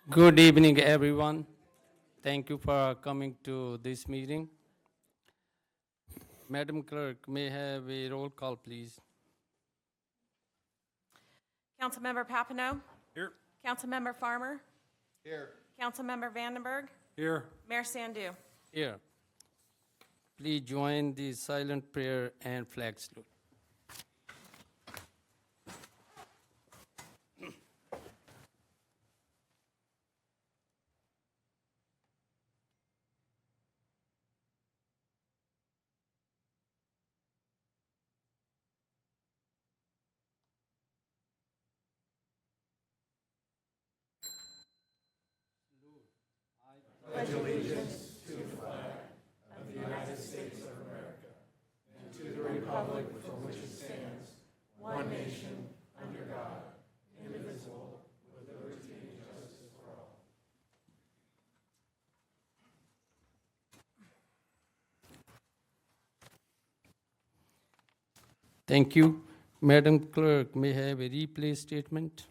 Good evening, everyone. Thank you for coming to this meeting. Madam Clerk, may I have a roll call, please? Councilmember Papineau? Here. Councilmember Farmer? Here. Councilmember Vandenberg? Here. Mayor Sandu? Here. Please join the silent prayer and flag salute. Thank you. Madam Clerk, may I have a replay statement?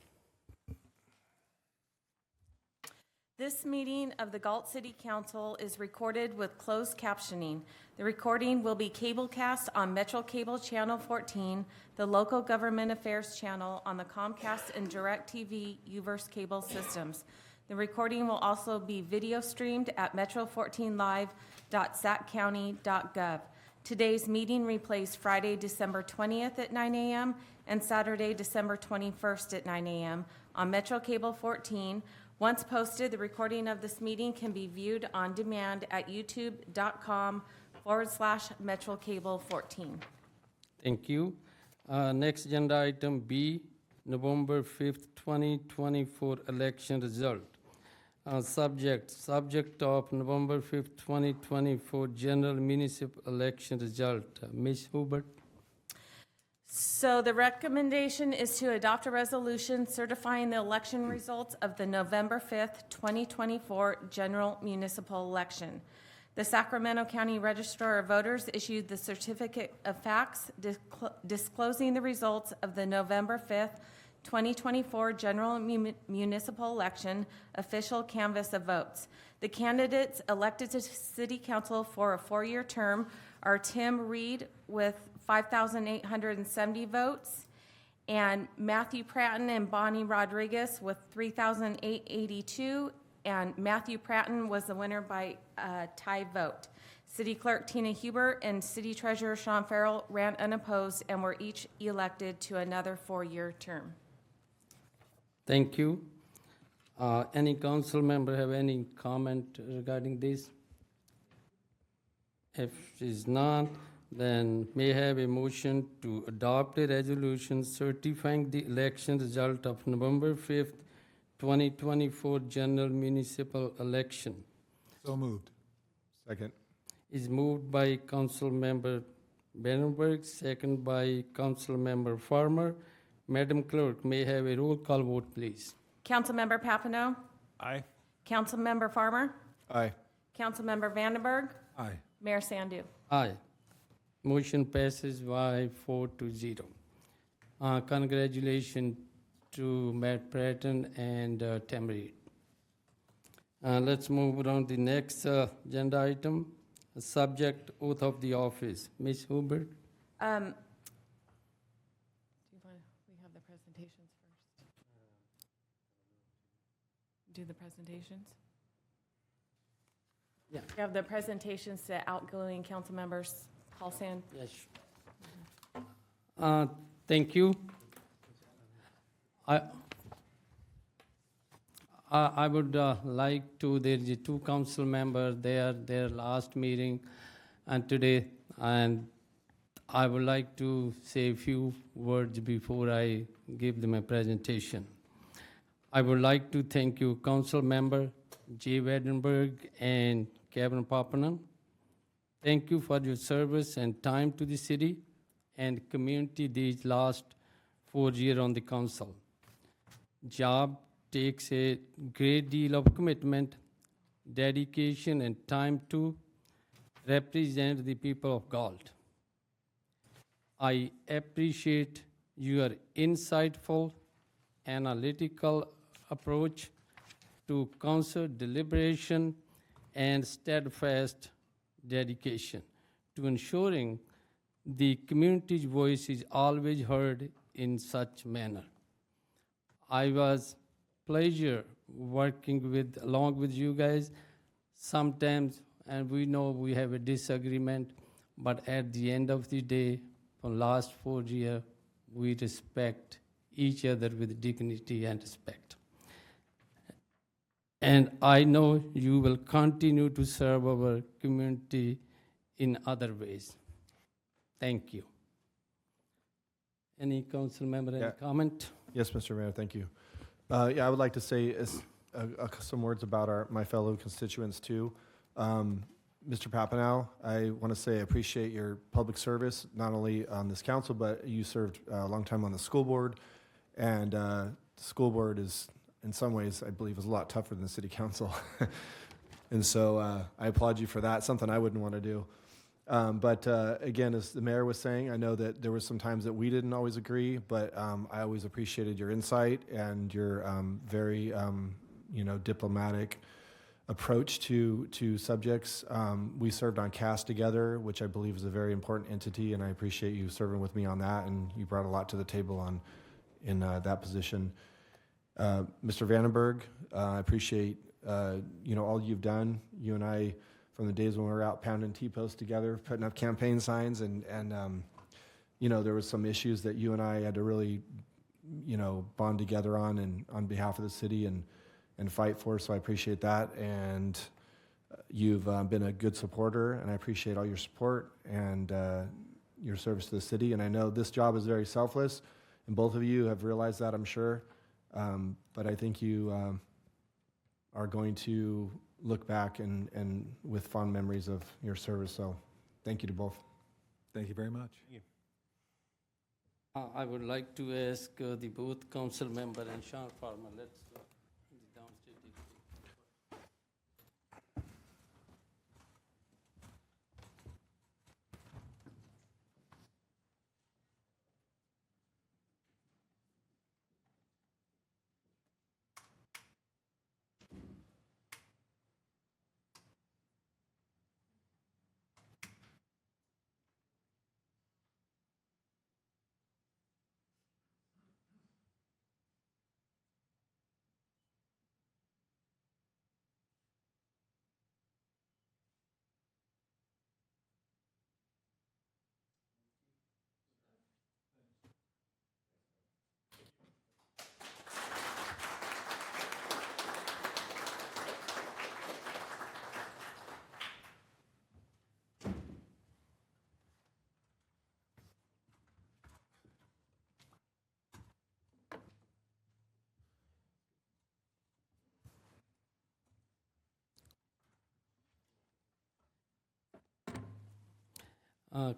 This meeting of the Galt City Council is recorded with closed captioning. The recording will be cablecast on Metro Cable Channel 14, the Local Government Affairs channel on the Comcast and DirecTV UVerse cable systems. The recording will also be video streamed at metro14live.saccounty.gov. Today's meeting replays Friday, December 20th at 9 a.m. and Saturday, December 21st at 9 a.m. on Metro Cable 14. Once posted, the recording of this meeting can be viewed on demand at youtube.com/Metro Cable 14. Thank you. Next agenda item B, November 5th, 2024 election result. Subject of November 5th, 2024 general municipal election result. Ms. Hubert. So the recommendation is to adopt a resolution certifying the election results of the November 5th, 2024 general municipal election. The Sacramento County Registrar of Voters issued the certificate of facts disclosing the results of the November 5th, 2024 general municipal election official canvass of votes. The candidates elected to City Council for a 4-year term are Tim Reed with 5,870 votes, and Matthew Pratton and Bonnie Rodriguez with 3,882, and Matthew Pratton was the winner by tie vote. City Clerk Tina Hubert and City Treasurer Sean Farrell ran unopposed and were each elected to another 4-year term. Thank you. Any council member have any comment regarding this? If is not, then may I have a motion to adopt a resolution certifying the election result of November 5th, 2024 general municipal election. So moved. Second. Is moved by Council Member Vandenberg, second by Council Member Farmer. Madam Clerk, may I have a roll call vote, please? Councilmember Papineau? Aye. Councilmember Farmer? Aye. Councilmember Vandenberg? Aye. Mayor Sandu? Aye. Motion passes by 4-0. Congratulations to Matt Pratton and Tammy. Let's move on to the next agenda item. Subject oath of the office. Ms. Hubert. We have the presentations first. Do the presentations? Yeah. We have the presentations to outgoing council members. Paul Sand. Yes. Thank you. I would like to, there's the 2 council members there, their last meeting and today, and I would like to say a few words before I give them a presentation. I would like to thank you, council member Jay Vandenberg and Kevin Papineau. Thank you for your service and time to the city and community these last 4 years on the council. Job takes a great deal of commitment, dedication, and time to represent the people of Galt. I appreciate your insightful, analytical approach to council deliberation and steadfast dedication to ensuring the community's voice is always heard in such manner. I was pleasure working along with you guys. Sometimes, and we know we have a disagreement, but at the end of the day, for last 4 years, we respect each other with dignity and respect. And I know you will continue to serve our community in other ways. Thank you. Any council member, any Yeah. comment? Yes, Mr. Mayor, thank you. Yeah, I would like to say some words about my fellow constituents too. Mr. Papineau, I want to say I appreciate your public service, not only on this council, but you served a long time on the school board. And the school board is, in some ways, I believe, is a lot tougher than the city council. And so I applaud you for that, something I wouldn't want to do. But again, as the mayor was saying, I know that there were some times that we didn't always agree, but I always appreciated your insight and your very, diplomatic approach to subjects. We served on CAST together, which I believe is a very important entity, and I appreciate you serving with me on that, and you brought a lot to the table in that position. Mr. Vandenberg, I appreciate all you've done. You and I, from the days when we were out pounding T-posts together, putting up campaign signs, and there was some issues that you and I had to really, bond together on behalf of the city and fight for. So I appreciate that, and you've been a good supporter, and I appreciate all your support and your service to the city. And I know this job is very selfless, and both of you have realized that, I'm sure. But I think you are going to look back and with fond memories of your service. So thank you to both. Thank you very much. I would like to ask the both council member and Sean Farmer, let's the downstairs.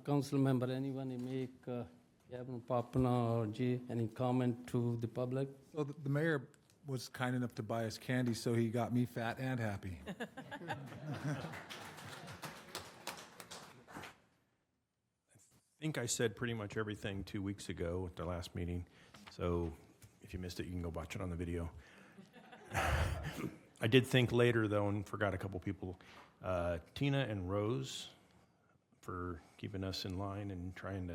Council member, anyone who make Gavin Papana or Jay, any comment to the public? Well, the mayor was kind enough to buy us candy, so he got me fat and happy. I think I said pretty much everything 2 weeks ago at the last meeting, so if you missed it, you can go watch it on the video. I did think later, though, and forgot a couple people, Tina and Rose, for keeping us in line and trying to,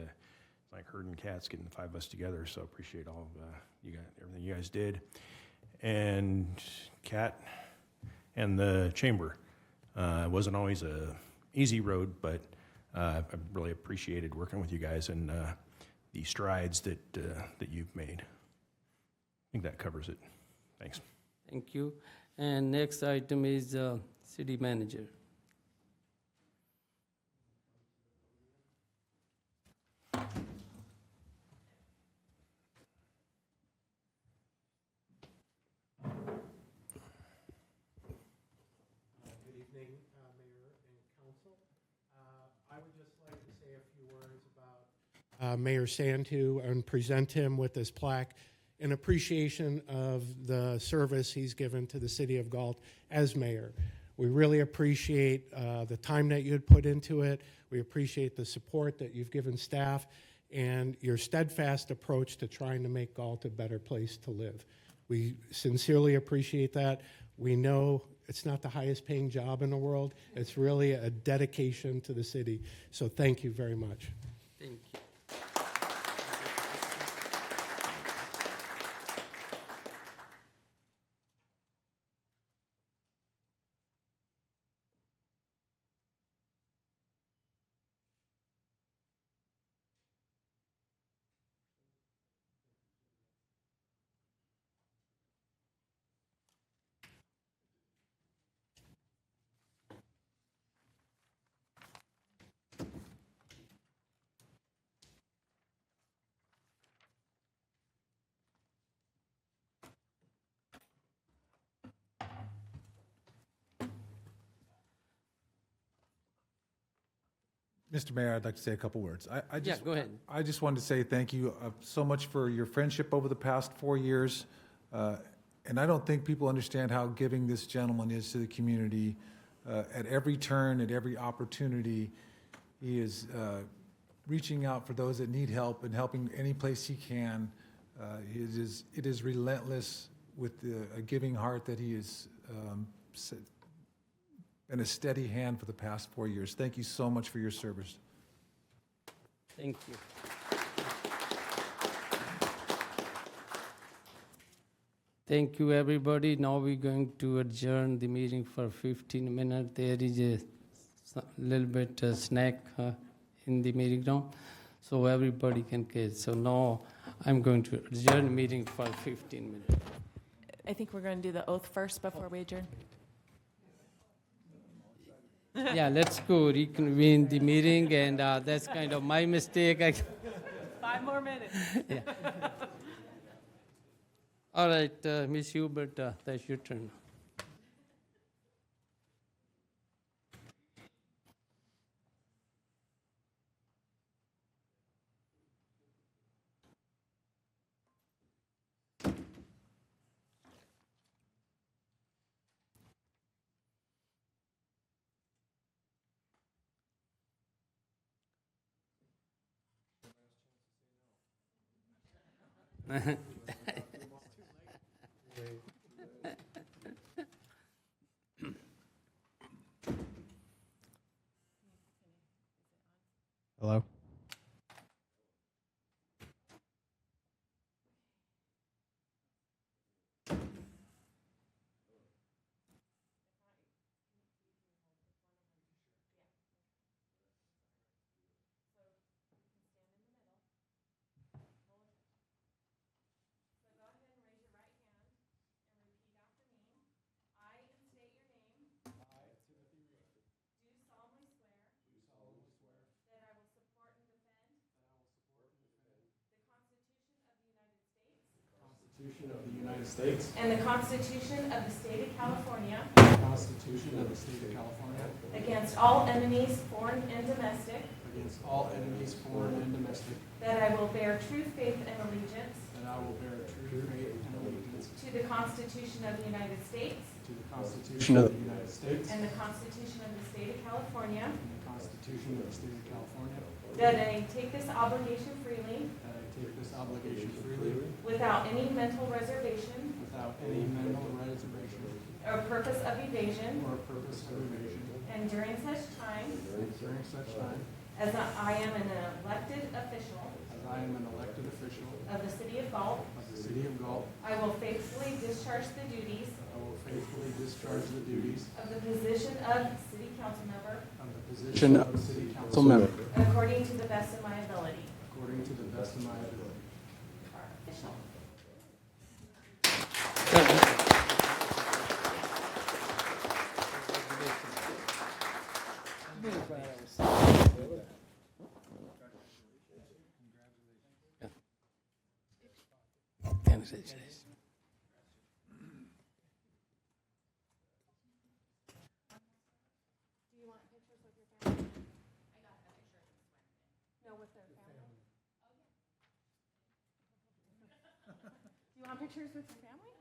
like herding cats, getting the five of us together, so appreciate all of you guys, everything you guys did. And Kat and the chamber. It wasn't always a easy road, but I really appreciated working with you guys and the strides that you've made. I think that covers it. Thanks. Thank you. And next item is city manager. Good evening, Mayor and Council. I would just like to say a few words about Mayor Santu and present him with this plaque in appreciation of the service he's given to the city of Galt as mayor. We really appreciate the time that you had put into it. We appreciate the support that you've given staff and your steadfast approach to trying to make Galt a better place to live. We sincerely appreciate that. We know it's not the highest paying job in the world. It's really a dedication to the city. So thank you very much. Thank you. Mr. Mayor, I'd like to say a couple words. Yeah, go ahead. I just wanted to say thank you so much for your friendship over the past 4 years. And I don't think people understand how giving this gentleman is to the community. At every turn, at every opportunity, he is reaching out for those that need help and helping any place he can. It is relentless with a giving heart that he is and a steady hand for the past 4 years. Thank you so much for your service. Thank you. Thank you, everybody. Now we're going to adjourn the meeting for 15 minutes. There is a little bit snack in the meeting room, so everybody can get. So now I'm going to adjourn the meeting for 15 minutes. I think we're going to do the oath first before we adjourn. Yeah, let's go reconvene the meeting, and that's kind of my mistake. 5 more minutes. Yeah. All right, Ms. Hubert, that's your turn. Hello? Constitution of the United States. And the Constitution of the State of California. The Constitution of the State of California. Against all enemies, foreign and domestic. Against all enemies, foreign and domestic. That I will bear true faith and allegiance. That I will bear true faith and allegiance. To the Constitution of the United States. To the Constitution of the United States. And the Constitution of the State of California. And the Constitution of the State of California. That I take this obligation freely. That I take this obligation freely. Without any mental reservation. Without any mental reservation. Or purpose of evasion. Or purpose of evasion. And during such time. During such time. As I am an elected official. As I am an elected official. Of the City of Galt. Of the City of Galt. I will faithfully discharge the duties. I will faithfully discharge the duties. Of the position of City Council Member. Of the position of City Council Member. According to the best of my ability. According to the best of my ability. Official. Congratulations. Do you want pictures with your family? I got a picture. No, with their family? Do you want pictures with your family?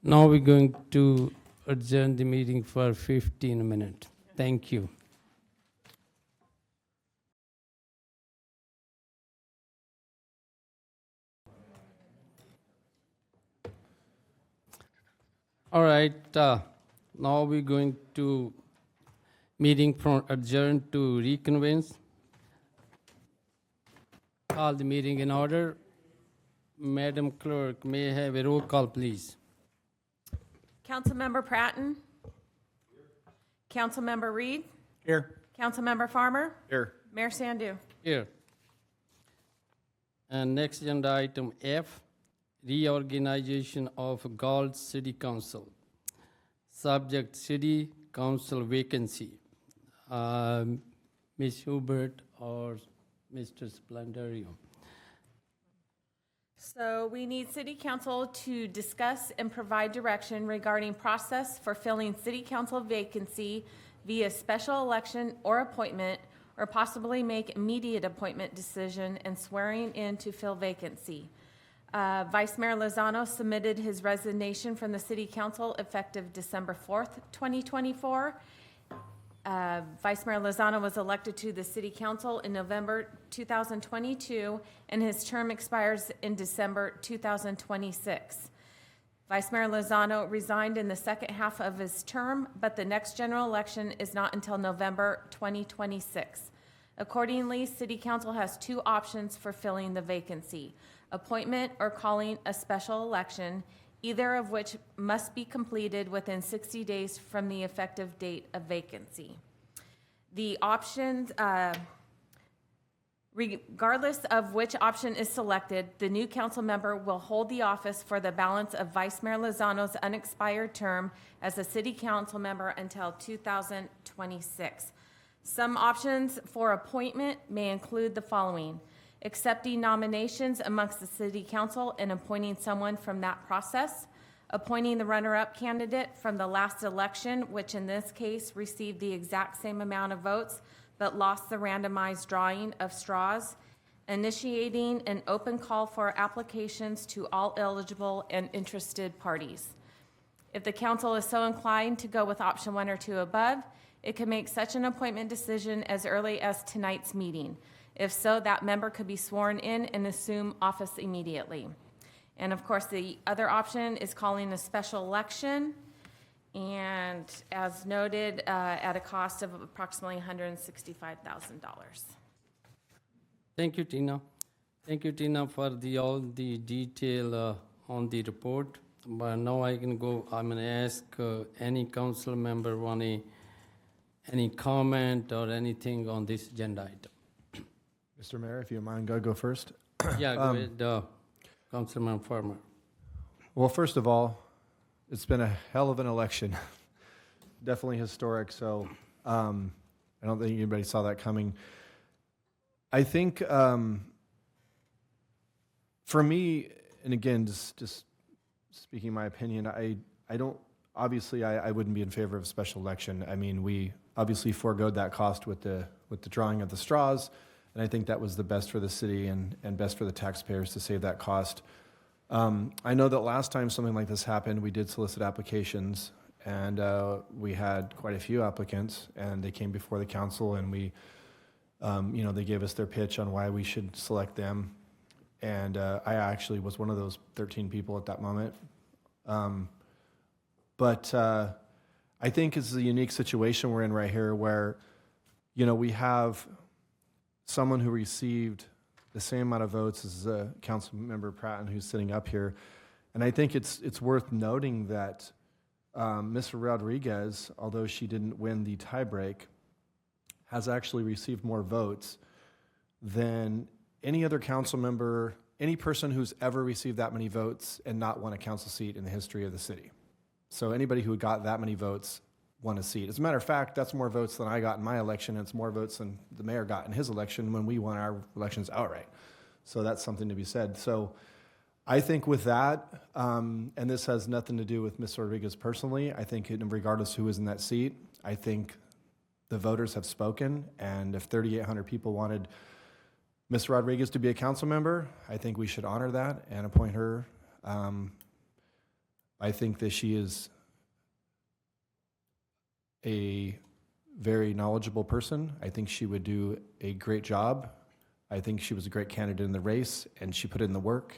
Now we're going to adjourn the meeting for 15 minutes. Thank you. All right, now we're going to meeting from adjourn to reconvene. Call the meeting in order. Madam Clerk, may I have a roll call, please? Councilmember Pratton? Councilmember Reed? Here. Councilmember Farmer? Here. Mayor Sandu? Here. And next agenda item F, reorganization of Galt City Council. Subject, City Council vacancy. Ms. Hubert or Mr. Splendorio? So we need City Council to discuss and provide direction regarding process for filling City Council vacancy via special election or appointment, or possibly make immediate appointment decision and swearing in to fill vacancy. Vice Mayor Lozano submitted his resignation from the City Council effective December 4th, 2024. Vice Mayor Lozano was elected to the City Council in November 2022, and his term expires in December 2026. Vice Mayor Lozano resigned in the second half of his term, but the next general election is not until November 2026. Accordingly, City Council has two options for filling the vacancy: appointment or calling a special election, either of which must be completed within 60 days from the effective date of vacancy. The options, regardless of which option is selected, the new council member will hold the office for the balance of Vice Mayor Lozano's unexpired term as a city council member until 2026. Some options for appointment may include the following: accepting nominations amongst the city council and appointing someone from that process, appointing the runner-up candidate from the last election, which in this case received the exact same amount of votes but lost the randomized drawing of straws, initiating an open call for applications to all eligible and interested parties. If the council is so inclined to go with option 1 or 2 above, it can make such an appointment decision as early as tonight's meeting. If so, that member could be sworn in and assume office immediately. And of course, the other option is calling a special election, and as noted, at a cost of approximately $165,000. Thank you, Tina. Thank you, Tina, for all the detail on the report. But now I can go, I'm going to ask any council member want any comment or anything on this agenda item. Mr. Mayor, if you don't mind, go first. Yeah, go ahead, Councilman Farmer. Well, first of all, it's been a hell of an election. Definitely historic, so I don't think anybody saw that coming. I think for me, and again, just speaking my opinion, I don't, obviously I wouldn't be in favor of a special election. I mean, we obviously foregoed that cost with the drawing of the straws, and I think that was the best for the city and best for the taxpayers to save that cost. I know that last time something like this happened, we did solicit applications, and we had quite a few applicants, and they came before the council, and we, they gave us their pitch on why we should select them, and I actually was one of those 13 people at that moment. But I think it's a unique situation we're in right here where, we have someone who received the same amount of votes as Council Member Pratton, who's sitting up here. And I think it's worth noting that Ms. Rodriguez, although she didn't win the tiebreak, has actually received more votes than any other council member, any person who's ever received that many votes and not won a council seat in the history of the city. So anybody who got that many votes won a seat. As a matter of fact, that's more votes than I got in my election, and it's more votes than the mayor got in his election when we won our elections outright. So that's something to be said. So I think with that, and this has nothing to do with Ms. Rodriguez personally, I think regardless who is in that seat, I think the voters have spoken, and if 3,800 people wanted Ms. Rodriguez to be a council member, I think we should honor that and appoint her I think that she is a very knowledgeable person. I think she would do a great job. I think she was a great candidate in the race, and she put in the work.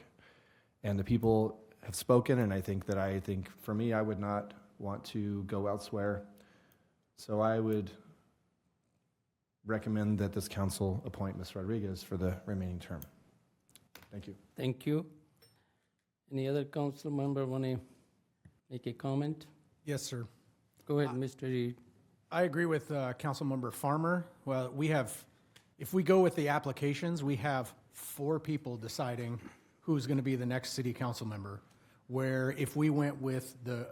And the people have spoken, and I think for me, I would not want to go elsewhere. So I would recommend that this council appoint Ms. Rodriguez for the remaining term. Thank you. Thank you. Any other council member want to make a comment? Yes, sir. Go ahead, Mr. Reed. I agree with Councilmember Farmer. Well, if we go with the applications, we have 4 people deciding who's going to be the next city council member. Where if we went with the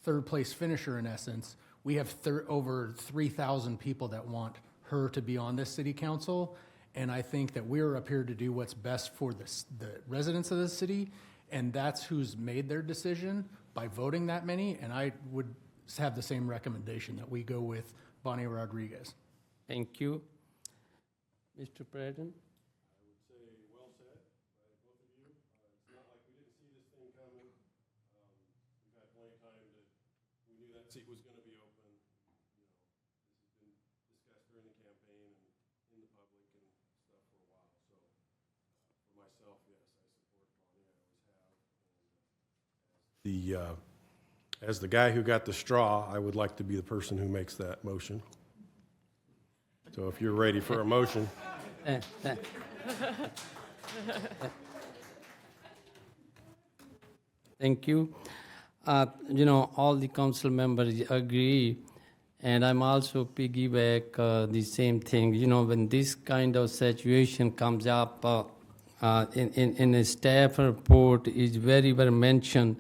third place finisher, in essence, we have over 3,000 people that want her to be on this city council. And I think that we're up here to do what's best for the residents of the city. And that's who's made their decision by voting that many. And I would have the same recommendation that we go with Bonnie Rodriguez. Thank you. Mr. Pradhan? Seat was going to be open. You know, this has been discussed during the campaign and in the public and stuff for a while. So for myself, yes, I support Bonnie. I always have. As the guy who got the straw, I would like to be the person who makes that motion. So if you're ready for a motion. Thank you. All the council members agree, and I'm also piggyback the same thing. When this kind of situation comes up, in a staff report is very well mentioned,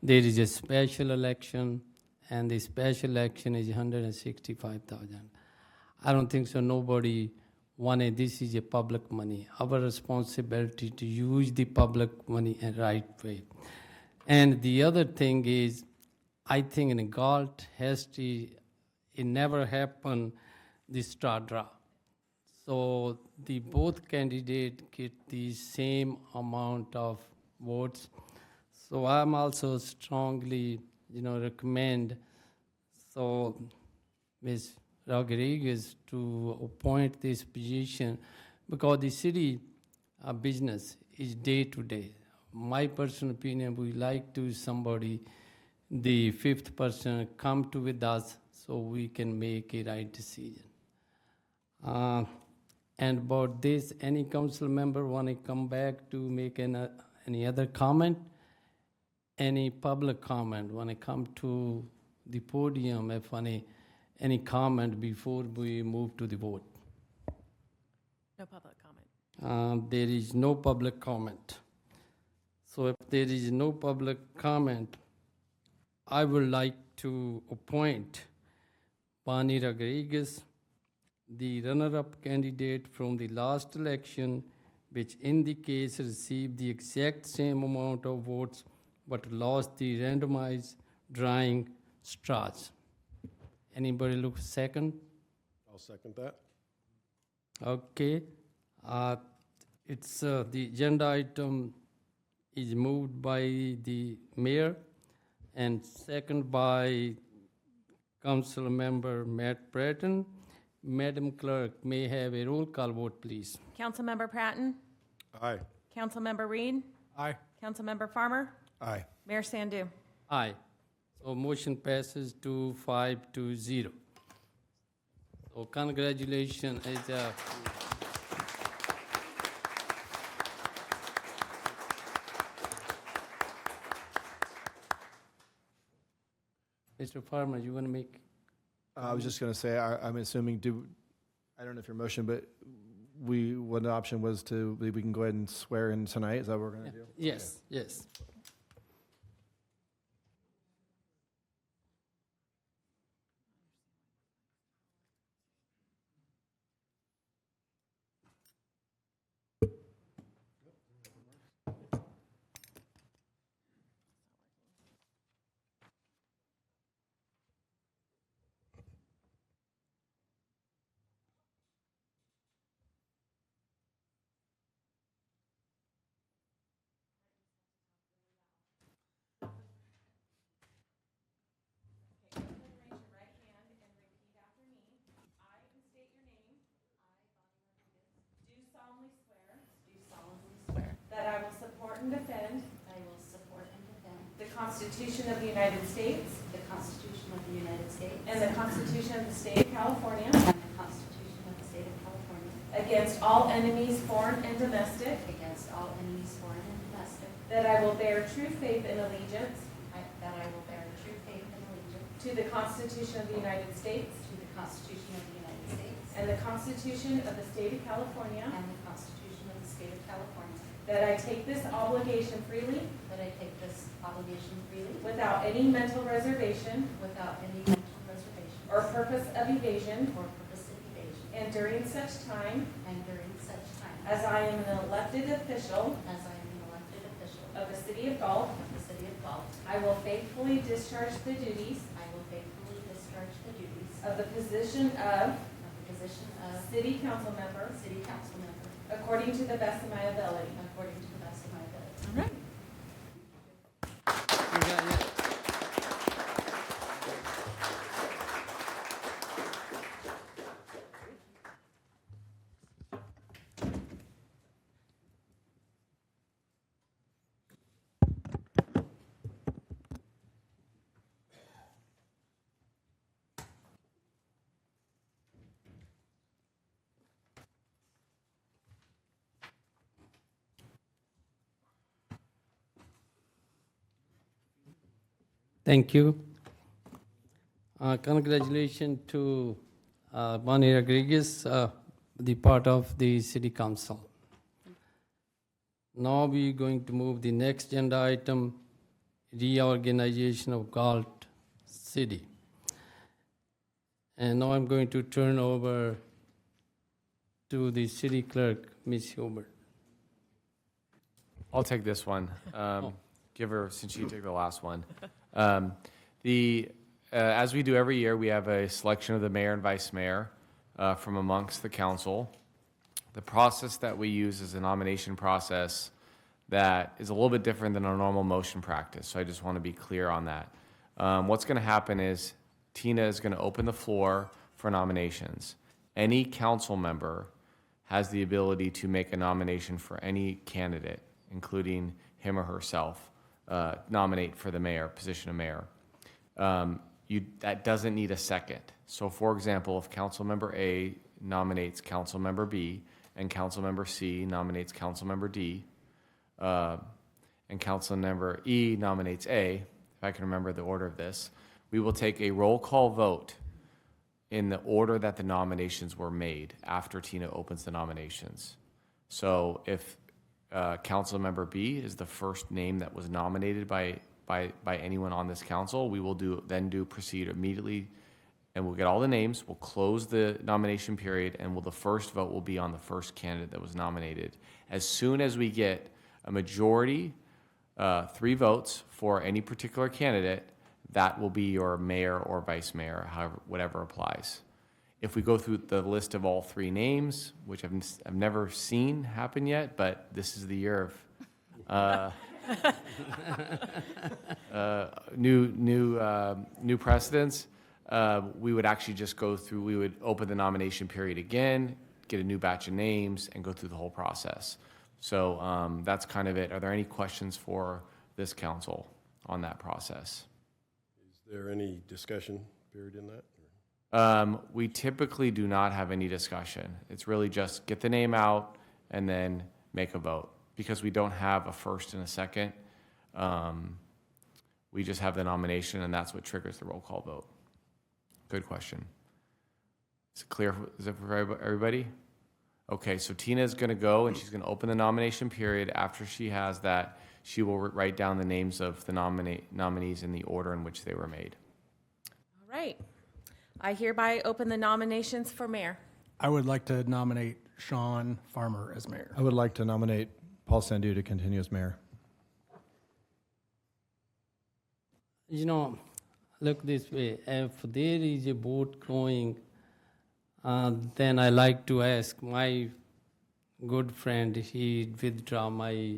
there is a special election, and the special election is 165,000. I don't think so. Nobody wanted. This is a public money. Our responsibility to use the public money in the right way. And the other thing is, I think in Galt history, it never happened, the straw draw. So the both candidates get the same amount of votes. So I'm also strongly, recommend Ms. Rodriguez to appoint this position, because the city business is day to day. My personal opinion, we like to somebody, the 5th person, come to with us so we can make a right decision. And about this, any council member want to come back to make any other comment? Any public comment want to come to the podium if any comment before we move to the vote? No public comment. There is no public comment. So if there is no public comment, I would like to appoint Bonnie Rodriguez, the runner-up candidate from the last election, which in the case received the exact same amount of votes but lost the randomized drawing straws. Anybody look second? I'll second that. Okay. It's the agenda item is moved by the mayor and second by council member Matt Bratton. Madam Clerk, may I have a roll call vote, please? Councilmember Pratton? Aye. Councilmember Reed? Aye. Councilmember Farmer? Aye. Mayor Sandu? Aye. So motion passes to 5-0. So congratulations. Mr. Farmer, you want to make? I was just going to say, I'm assuming, I don't know if your motion, but one option was we can go ahead and swear in tonight. Is that what we're going to do? Yes, yes. and defend I will support and defend the Constitution of the United States the Constitution of the United States and the Constitution of the State of California and the Constitution of the State of California against all enemies, foreign and domestic, against all enemies, foreign and domestic, that I will bear true faith and allegiance that I will bear true faith and allegiance to the Constitution of the United States to the Constitution of the United States and the Constitution of the State of California, and the Constitution of the State of California, that I take this obligation freely that I take this obligation freely without any mental reservation without any mental reservation or purpose of evasion, or purpose of evasion, and during such time and during such time as I am an elected official as I am an elected official of the City of Galt, of the City of Galt, I will faithfully discharge the duties I will faithfully discharge the duties of the position of the position of City Council Member City Council Member according to the best of my ability. according to the best of my ability. All right. Thank you. Congratulations to Bonnie Rodriguez, the part of the City Council. Now we're going to move the next agenda item, reorganization of Galt City. And now I'm going to turn over to the city clerk, Ms. Hubert. I'll take this one. Give her, since you took the last one. As we do every year, we have a selection of the mayor and vice mayor from amongst the council. The process that we use is a nomination process that is a little bit different than our normal motion practice, so I just want to be clear on that. What's going to happen is Tina is going to open the floor for nominations. Any council member has the ability to make a nomination for any candidate, including him or herself, nominate for the mayor, position of mayor. That doesn't need a second. So for example, if Councilmember A nominates Councilmember B, and Councilmember C nominates Councilmember D, and Councilmember E nominates A, if I can remember the order of this, we will take a roll call vote in the order that the nominations were made after Tina opens the nominations. So if Councilmember B is the first name that was nominated by anyone on this council, we will proceed immediately, and we'll get all the names, we'll close the nomination period, and the first vote will be on the first candidate that was nominated. As soon as we get a majority, 3 votes for any particular candidate, that will be your mayor or vice mayor, however, whatever applies. If we go through the list of all 3 names, which I've never seen happen yet, but this is the year of new precedents, we would actually just go through. We would open the nomination period again, get a new batch of names, and go through the whole process. So that's kind of it. Are there any questions for this council on that process? Is there any discussion period in that? We typically do not have any discussion. It's really just get the name out and then make a vote. Because we don't have a first and a second, we just have the nomination, and that's what triggers the roll call vote. Good question. Is it clear? Is it for everybody? Okay, so Tina is going to go, and she's going to open the nomination period. After she has that, she will write down the names of the nominees in the order in which they were made. All right. I hereby open the nominations for mayor. I would like to nominate Sean Farmer as mayor. I would like to nominate Paul Sandu to continue as mayor. You know, look this way, if there is a vote going, then I like to ask my good friend, he withdraw my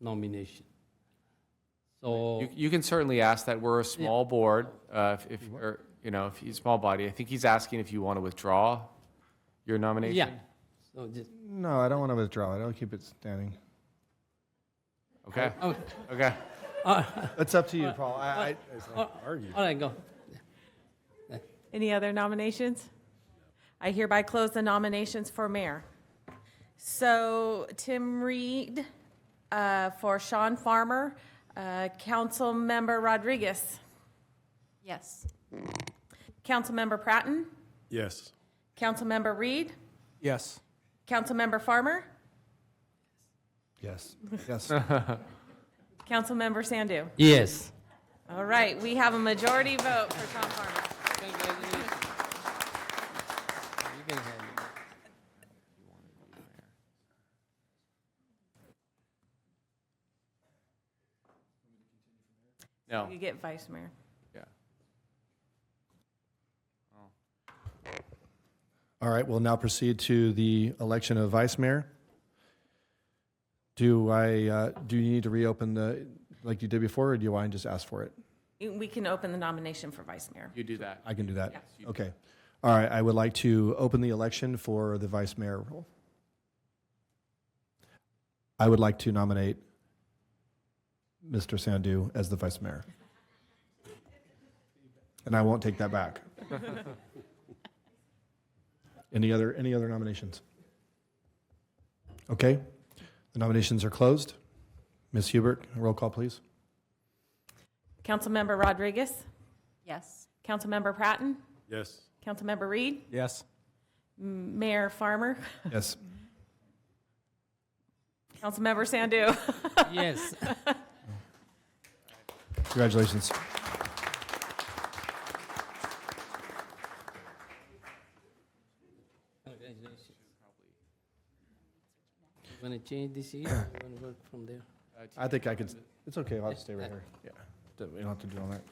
nomination. So You can certainly ask that. We're a small board. If he's a small body, I think he's asking if you want to withdraw your nomination. yeah, so just No, I don't want to withdraw it. I'll keep it standing. Okay? Oh, Okay. It's up to you, Paul. all right, go. Any other nominations? I hereby close the nominations for mayor. So Tim Reed for Sean Farmer, Councilmember Rodriguez, Yes. Councilmember Pratton, Yes. Councilmember Reed, Yes. Councilmember Farmer, Yes. Yes. Councilmember Sandu. Yes. All right, we have a majority vote for Sean Farmer. Congratulations. You can have it. No. You get vice mayor. Yeah. All right, we'll now proceed to the election of vice mayor. Do you need to reopen like you did before, or do you want to just ask for it? We can open the nomination for vice mayor. You do that. I can do that? Yes, you do. Okay. All right, I would like to open the election for the vice mayor role. I would like to nominate Mr. Sandu as the vice mayor. And I won't take that back. Any other nominations? Okay, the nominations are closed. Ms. Hubert, roll call, please. Councilmember Rodriguez, Yes. Councilmember Pratton, Yes. Councilmember Reed, Yes. Mayor Farmer, Yes. Councilmember Sandu. Yes. Congratulations. Congratulations. You want to change the seat? You want to work from there? I think I could, it's okay, I'll stay right here. Yeah, we don't have to do all that.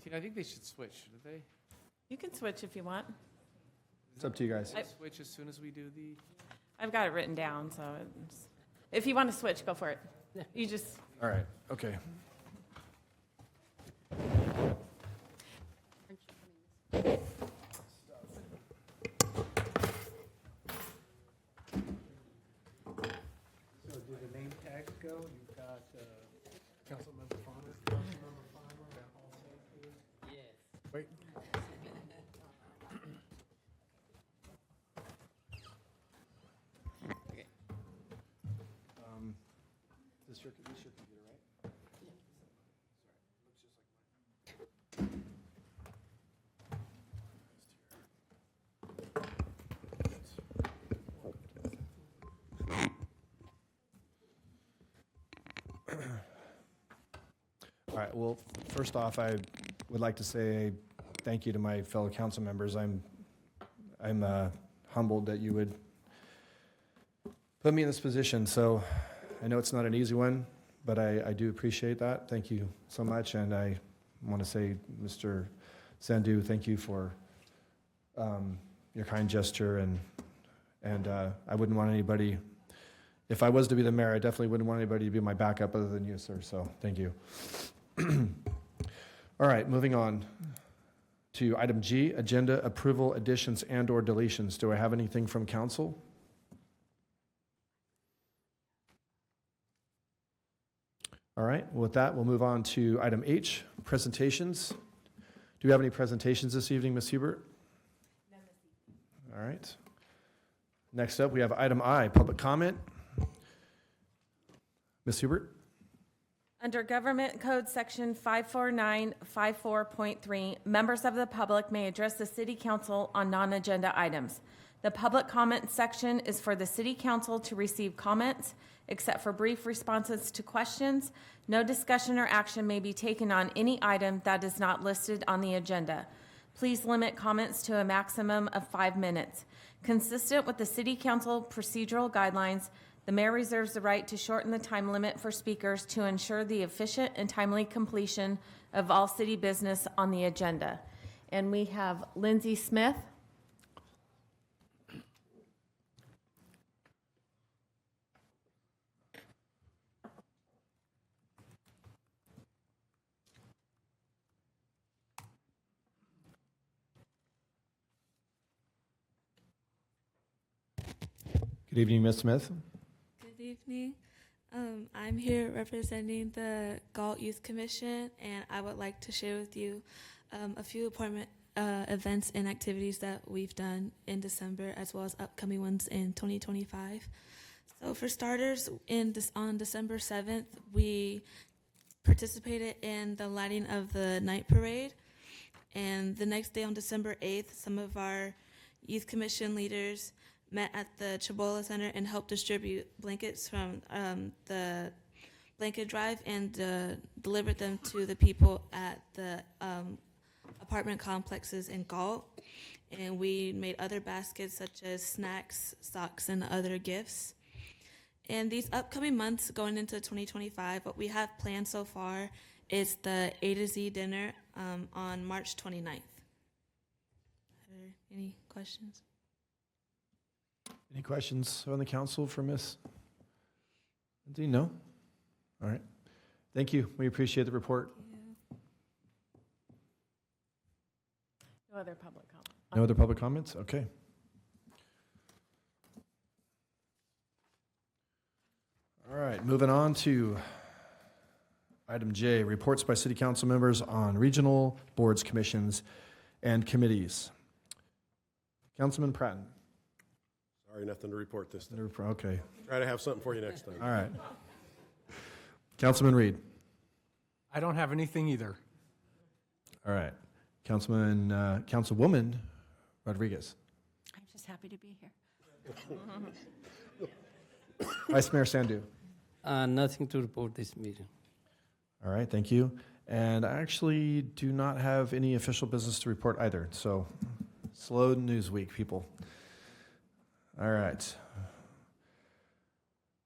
Tina, I think they should switch, shouldn't they? You can switch if you want. It's up to you guys. Switch as soon as we do the. I've got it written down, so if you want to switch, go for it. You just, All right, okay. So do the name tags go? You've got Councilmember Farmer, and also Yes. wait. This your computer, right? All right, well, first off, I would like to say thank you to my fellow council members. I'm humbled that you would put me in this position. So I know it's not an easy one, but I do appreciate that. Thank you so much. And I want to say, Mr. Sandu, thank you for your kind gesture. And I wouldn't want anybody, if I was to be the mayor, I definitely wouldn't want anybody to be my backup other than you, sir. So thank you. All right, moving on to item G, agenda approval, additions and/or deletions. Do I have anything from council? All right, with that, we'll move on to item H, presentations. Do we have any presentations this evening, Ms. Hubert? All right. Next up, we have item I, public comment. Ms. Hubert? under Government Code Section 54954.3, members of the public may address the city council on non-agenda items. The public comment section is for the city council to receive comments, except for brief responses to questions. No discussion or action may be taken on any item that is not listed on the agenda. Please limit comments to a maximum of 5 minutes. Consistent with the city council procedural guidelines, the mayor reserves the right to shorten the time limit for speakers to ensure the efficient and timely completion of all city business on the agenda. And we have Lindsay Smith. Good evening, Ms. Smith. Good evening. I'm here representing the Galt Youth Commission, and I would like to share with you a few important events and activities that we've done in December, as well as upcoming ones in 2025. So for starters, on December 7th, we participated in the lighting of the night parade. And the next day, on December 8th, some of our youth commission leaders met at the Chabola Center and helped distribute blankets from the blanket drive and delivered them to the people at the apartment complexes in Galt. And we made other baskets such as snacks, socks, and other gifts. And these upcoming months going into 2025, what we have planned so far is the A to Z dinner on March 29th. Are there any questions? Any questions on the council for Ms. Lindsay? No? All right. Thank you. We appreciate the report. No other public comment. No other public comments? Okay. All right, moving on to item J, reports by city council members on regional boards, commissions, and committees. Councilman Pratton. Sorry, nothing to report this time. Okay, Try to have something for you next time. all right. Councilman Reed. I don't have anything either. All right. Councilwoman Rodriguez. I'm just happy to be here. Vice Mayor Sandu. Nothing to report this meeting. All right, thank you. And I actually do not have any official business to report either, so slow news week, people. All right.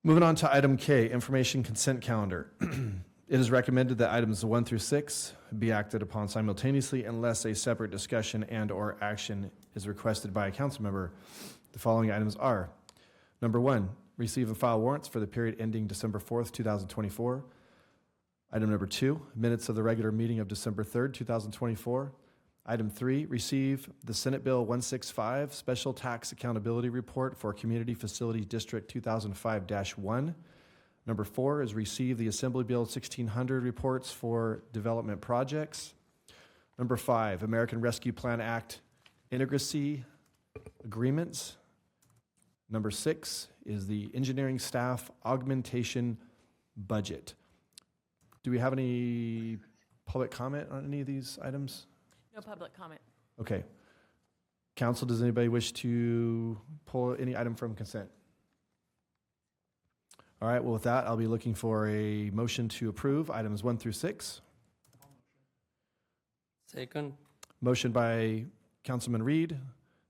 Moving on to item K, information consent calendar. It is recommended that items 1 through 6 be acted upon simultaneously unless a separate discussion and/or action is requested by a council member. The following items are: number 1, receive and file warrants for the period ending December 4th, 2024. Item number 2, minutes of the regular meeting of December 3rd, 2024. Item 3, receive the Senate Bill 165 Special Tax Accountability Report for Community Facilities District 2005-1. Number 4 is receive the Assembly Bill 1600 reports for development projects. Number 5, American Rescue Plan Act Integracy Agreements. Number 6 is the engineering staff augmentation budget. Do we have any public comment on any of these items? No public comment. Okay. Council, does anybody wish to pull any item from consent? All right, well, with that, I'll be looking for a motion to approve items 1 through 6. Second. Motion by Councilman Reed,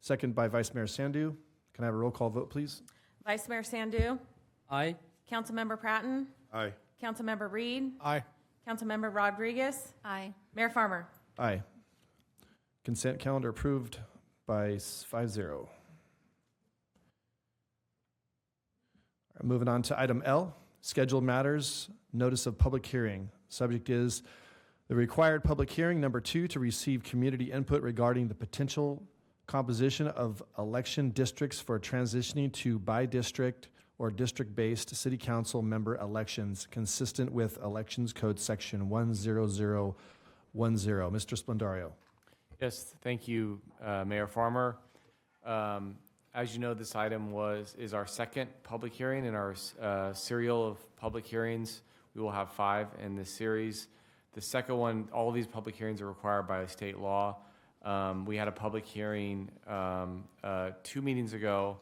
second by Vice Mayor Sandu. Can I have a roll call vote, please? Vice Mayor Sandu, Aye. Councilmember Pratton, Aye. Councilmember Reed, Aye. Councilmember Rodriguez, Aye. Mayor Farmer. Aye. Consent calendar approved by 5-0. Moving on to item L, scheduled matters, notice of public hearing. Subject is the required public hearing, number 2, to receive community input regarding the potential composition of election districts for transitioning to by-district or district-based city council member elections consistent with Elections Code Section 10010. Mr. Splendario. Yes, thank you, Mayor Farmer. As you know, this item is our second public hearing in our serial of public hearings. We will have 5 in this series. The second one, all of these public hearings are required by state law. We had a public hearing 2 meetings ago,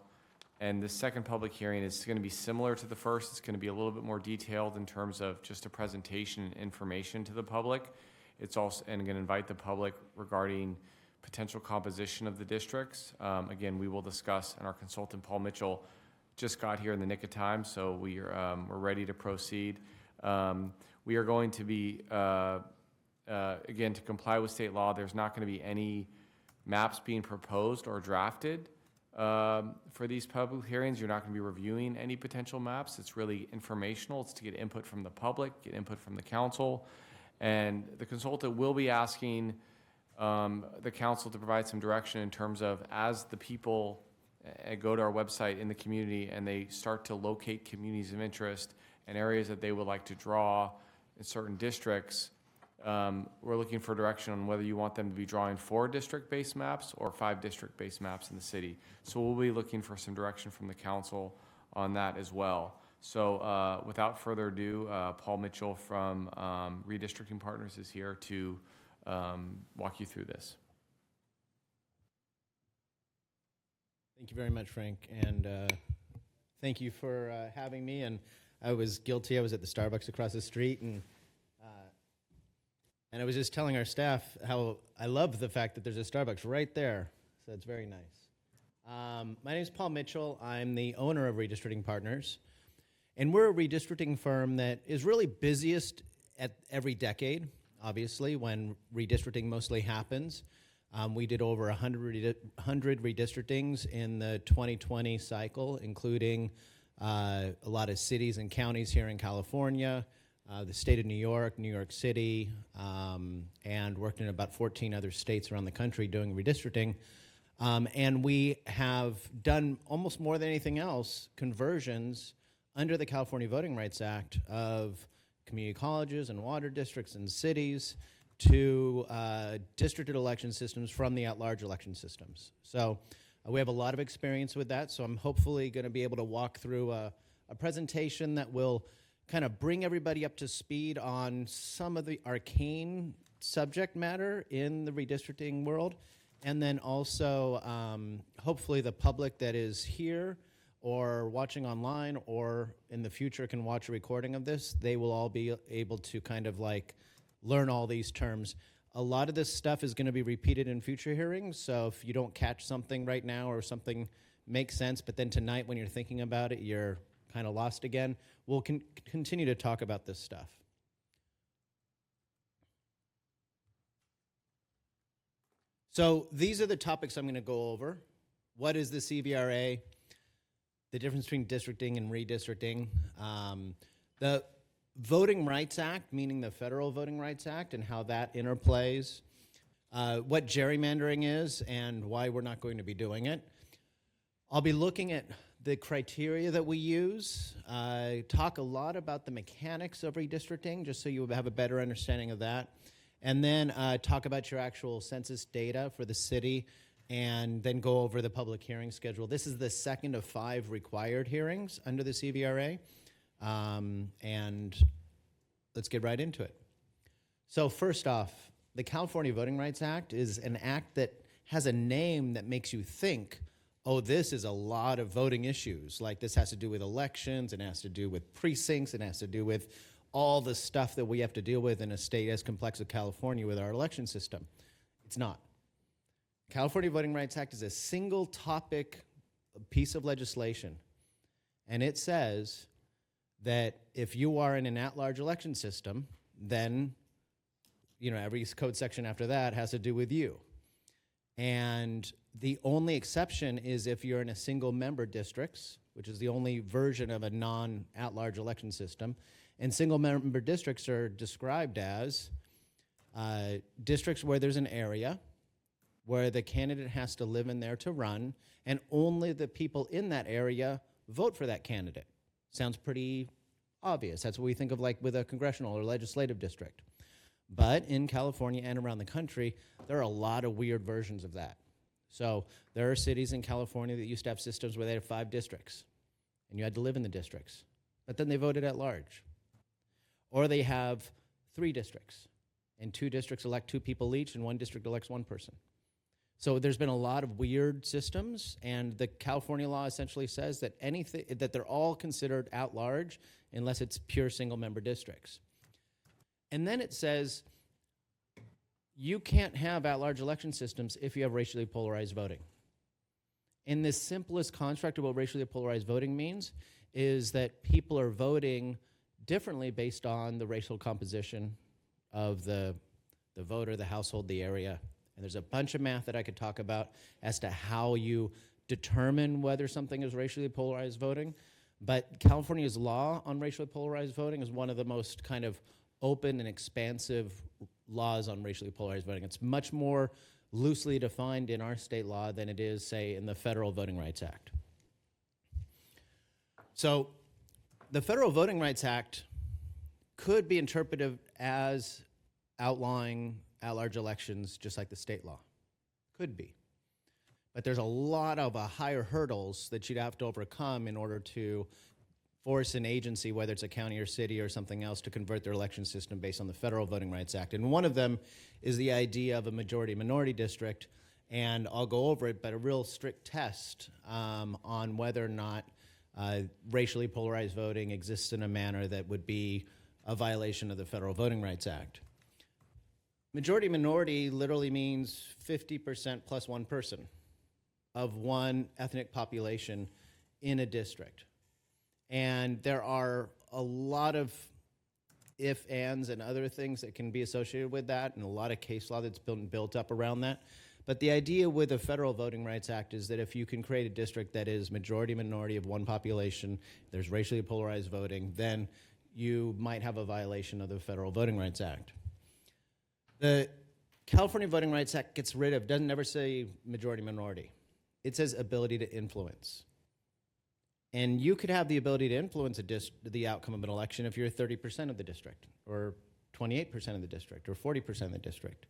and the second public hearing is going to be similar to the first. It's going to be a little bit more detailed in terms of just a presentation and information to the public. It's also, and going to invite the public regarding potential composition of the districts. Again, we will discuss, and our consultant, Paul Mitchell, just got here in the nick of time, so we're ready to proceed. We are going to be, again, to comply with state law, there's not going to be any maps being proposed or drafted for these public hearings. You're not going to be reviewing any potential maps. It's really informational. It's to get input from the public, get input from the council, and the consultant will be asking the council to provide some direction in terms of, as the people go to our website in the community and they start to locate communities of interest and areas that they would like to draw in certain districts, we're looking for direction on whether you want them to be drawing 4 district-based maps or 5 district-based maps in the city. So we'll be looking for some direction from the council on that as well. So without further ado, Paul Mitchell from Redistricting Partners is here to walk you through this. Thank you very much, Frank, and thank you for having me. And I was guilty. I was at the Starbucks across the street, and I was just telling our staff how I love the fact that there's a Starbucks right there. So it's very nice. My name is Paul Mitchell. I'm the owner of Redistricting Partners, and we're a redistricting firm that is really busiest at every decade, obviously, when redistricting mostly happens. We did over 100 redistrictings in the 2020 cycle, including a lot of cities and counties here in California, the state of New York City, and worked in about 14 other states around the country doing redistricting. And we have done almost more than anything else, conversions under the California Voting Rights Act of community colleges and water districts and cities to districted election systems from the at-large election systems. So we have a lot of experience with that, so I'm hopefully going to be able to walk through a presentation that will kind of bring everybody up to speed on some of the arcane subject matter in the redistricting world, and then also hopefully the public that is here or watching online or in the future can watch a recording of this, they will all be able to kind of like learn all these terms. A lot of this stuff is going to be repeated in future hearings, so if you don't catch something right now or something makes sense, but then tonight when you're thinking about it, you're kind of lost again, we'll continue to talk about this stuff. So these are the topics I'm going to go over. What is the CVRA? The difference between districting and redistricting. The Voting Rights Act, meaning the Federal Voting Rights Act, and how that interplays, what gerrymandering is and why we're not going to be doing it. I'll be looking at the criteria that we use, talk a lot about the mechanics of redistricting, just so you have a better understanding of that, and then talk about your actual census data for the city, and then go over the public hearing schedule. This is the second of 5 required hearings under the CVRA. And let's get right into it. So first off, the California Voting Rights Act is an act that has a name that makes you think, oh, this is a lot of voting issues. Like this has to do with elections, it has to do with precincts, it has to do with all the stuff that we have to deal with in a state as complex as California with our election system. It's not. California Voting Rights Act is a single topic piece of legislation, and it says that if you are in an at-large election system, then every code section after that has to do with you. And the only exception is if you're in a single-member districts, which is the only version of a non-at-large election system. And single-member districts are described as districts where there's an area where the candidate has to live in there to run, and only the people in that area vote for that candidate. Sounds pretty obvious. That's what we think of like with a congressional or legislative district. But in California and around the country, there are a lot of weird versions of that. So there are cities in California that used to have systems where they had 5 districts, and you had to live in the districts. But then they voted at large. Or they have 3 districts, and 2 districts elect 2 people each, and 1 district elects 1 person. So there's been a lot of weird systems, and the California law essentially says that that they're all considered at large unless it's pure single-member districts. And then it says you can't have at-large election systems if you have racially polarized voting. And the simplest construct of what racially polarized voting means is that people are voting differently based on the racial composition of the voter, the household, the area. And there's a bunch of math that I could talk about as to how you determine whether something is racially polarized voting. But California's law on racially polarized voting is one of the most kind of open and expansive laws on racially polarized voting. It's much more loosely defined in our state law than it is, say, in the Federal Voting Rights Act. So The Federal Voting Rights Act could be interpreted as outlawing at-large elections just like the state law. Could be. But there's a lot of higher hurdles that you'd have to overcome in order to force an agency, whether it's a county or city or something else, to convert their election system based on the Federal Voting Rights Act. And one of them is the idea of a majority-minority district, and I'll go over it, but a real strict test on whether or not racially polarized voting exists in a manner that would be a violation of the Federal Voting Rights Act. Majority-minority literally means 50% plus one person of one ethnic population in a district. And there are a lot of if, ands, and other things that can be associated with that, and a lot of case law that's been built up around that. But the idea with the Federal Voting Rights Act is that if you can create a district that is majority-minority of one population, there's racially polarized voting, then you might have a violation of the Federal Voting Rights Act. The California Voting Rights Act doesn't never say majority-minority. It says ability to influence. And you could have the ability to influence the outcome of an election if you're 30% of the district, or 28% of the district, or 40% of the district.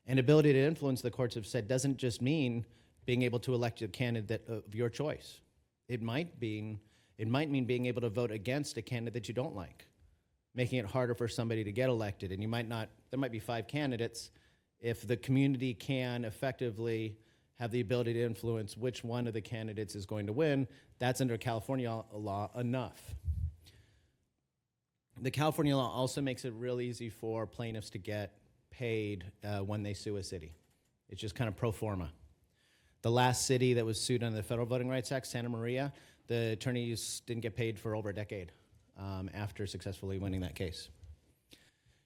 And ability to influence, the courts have said, doesn't just mean being able to elect a candidate of your choice. It might mean being able to vote against a candidate you don't like, making it harder for somebody to get elected. And there might be 5 candidates. If the community can effectively have the ability to influence which one of the candidates is going to win, that's under California law enough. The California law also makes it real easy for plaintiffs to get paid when they sue a city. It's just kind of pro forma. The last city that was sued under the Federal Voting Rights Act, Santa Maria, the attorneys didn't get paid for over a decade after successfully winning that case.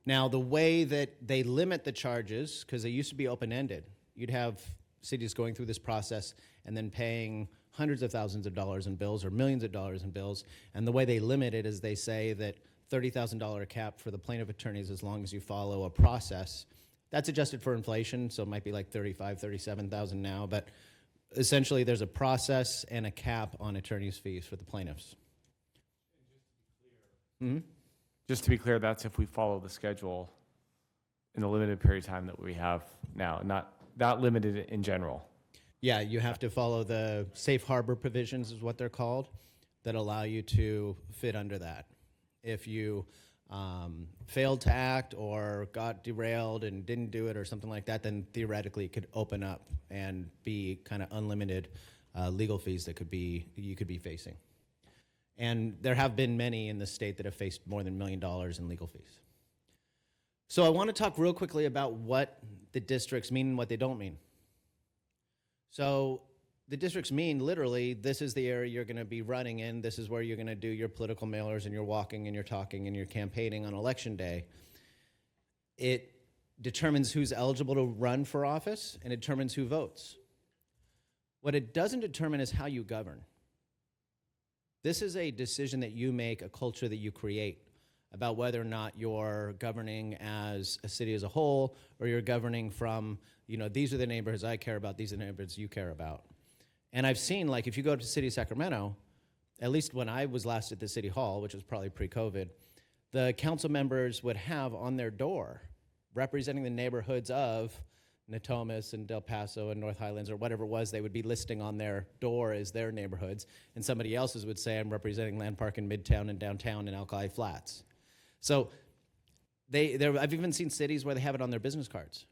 Now, the way that they limit the charges, because they used to be open-ended, you'd have cities going through this process and then paying hundreds of thousands of dollars in bills or millions of dollars in bills. And the way they limit it is they say that $30,000 cap for the plaintiff attorneys as long as you follow a process. That's adjusted for inflation, so it might be like $35,000, $37,000 now. But essentially, there's a process and a cap on attorneys' fees for the plaintiffs. Just to be clear, that's if we follow the schedule in the limited period of time that we have now, not limited in general. Yeah, you have to follow the safe harbor provisions is what they're called that allow you to fit under that. If you failed to act or got derailed and didn't do it or something like that, then theoretically it could open up and be kind of unlimited legal fees that you could be facing. And there have been many in the state that have faced more than $1 million in legal fees. So I want to talk real quickly about what the districts mean and what they don't mean. So the districts mean literally, this is the area you're going to be running in, this is where you're going to do your political mailers and your walking and your talking and your campaigning on election day. It determines who's eligible to run for office and it determines who votes. What it doesn't determine is how you govern. This is a decision that you make, a culture that you create about whether or not you're governing as a city as a whole or you're governing from, these are the neighborhoods I care about, these are the neighborhoods you care about. And I've seen, like, if you go to the city of Sacramento, at least when I was last at the city hall, which was probably pre-COVID, the council members would have on their door, representing the neighborhoods of Natomas and Del Paso and North Highlands or whatever it was, they would be listing on their door as their neighborhoods. And somebody else's would say, I'm representing Land Park in Midtown and Downtown and Alkali Flats. So I've even seen cities where they have it on their business cards.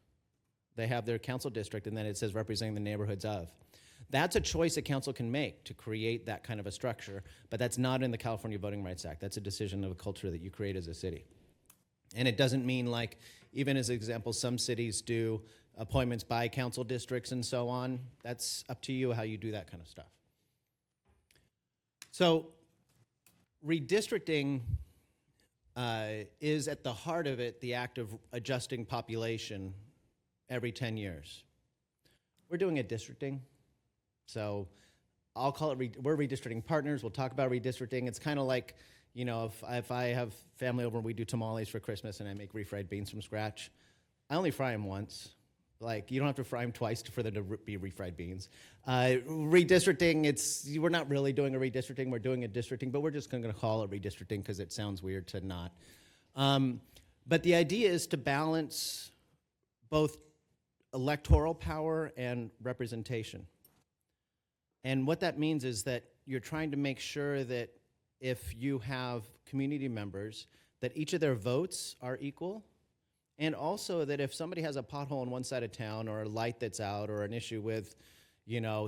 They have their council district and then it says representing the neighborhoods of. That's a choice a council can make to create that kind of a structure, but that's not in the California Voting Rights Act. That's a decision of a culture that you create as a city. And it doesn't mean, like, even as an example, some cities do appointments by council districts and so on. That's up to you how you do that kind of stuff. So redistricting is at the heart of it the act of adjusting population every 10 years. We're doing a districting. So I'll call it, we're redistricting partners. We'll talk about redistricting. It's kind of like, if I have family over and we do tamales for Christmas and I make refried beans from scratch, I only fry them once. Like, you don't have to fry them twice for them to be refried beans. Redistricting, we're not really doing a redistricting. We're doing a districting, but we're just going to call it redistricting because it sounds weird to not. But the idea is to balance both electoral power and representation. And what that means is that you're trying to make sure that if you have community members, that each of their votes are equal, and also that if somebody has a pothole on one side of town or a light that's out or an issue with,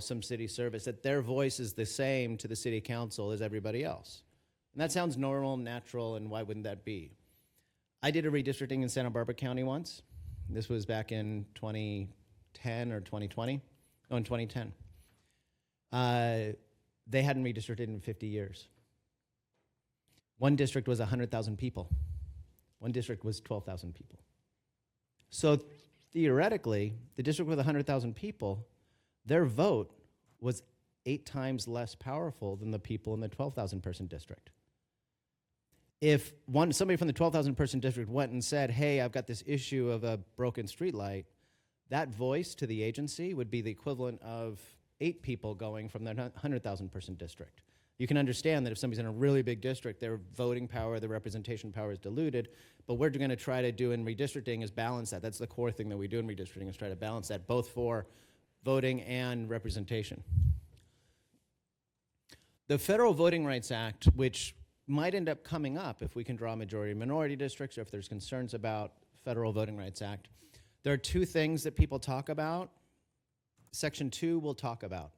some city service, that their voice is the same to the city council as everybody else. And that sounds normal, natural, and why wouldn't that be? I did a redistricting in Santa Barbara County once. This was back in 2010 or 2020. Oh, in 2010. They hadn't redistricted in 50 years. One district was 100,000 people. One district was 12,000 people. So theoretically, the district with 100,000 people, their vote was 8 times less powerful than the people in the 12,000 person district. If somebody from the 12,000 person district went and said, hey, I've got this issue of a broken streetlight, that voice to the agency would be the equivalent of 8 people going from the 100,000 person district. You can understand that if somebody's in a really big district, their voting power, their representation power is diluted, but what we're going to try to do in redistricting is balance that. That's the core thing that we do in redistricting, is try to balance that, both for voting and representation. The Federal Voting Rights Act, which might end up coming up if we can draw majority-minority districts or if there's concerns about Federal Voting Rights Act, there are 2 things that people talk about. Section 2 we'll talk about,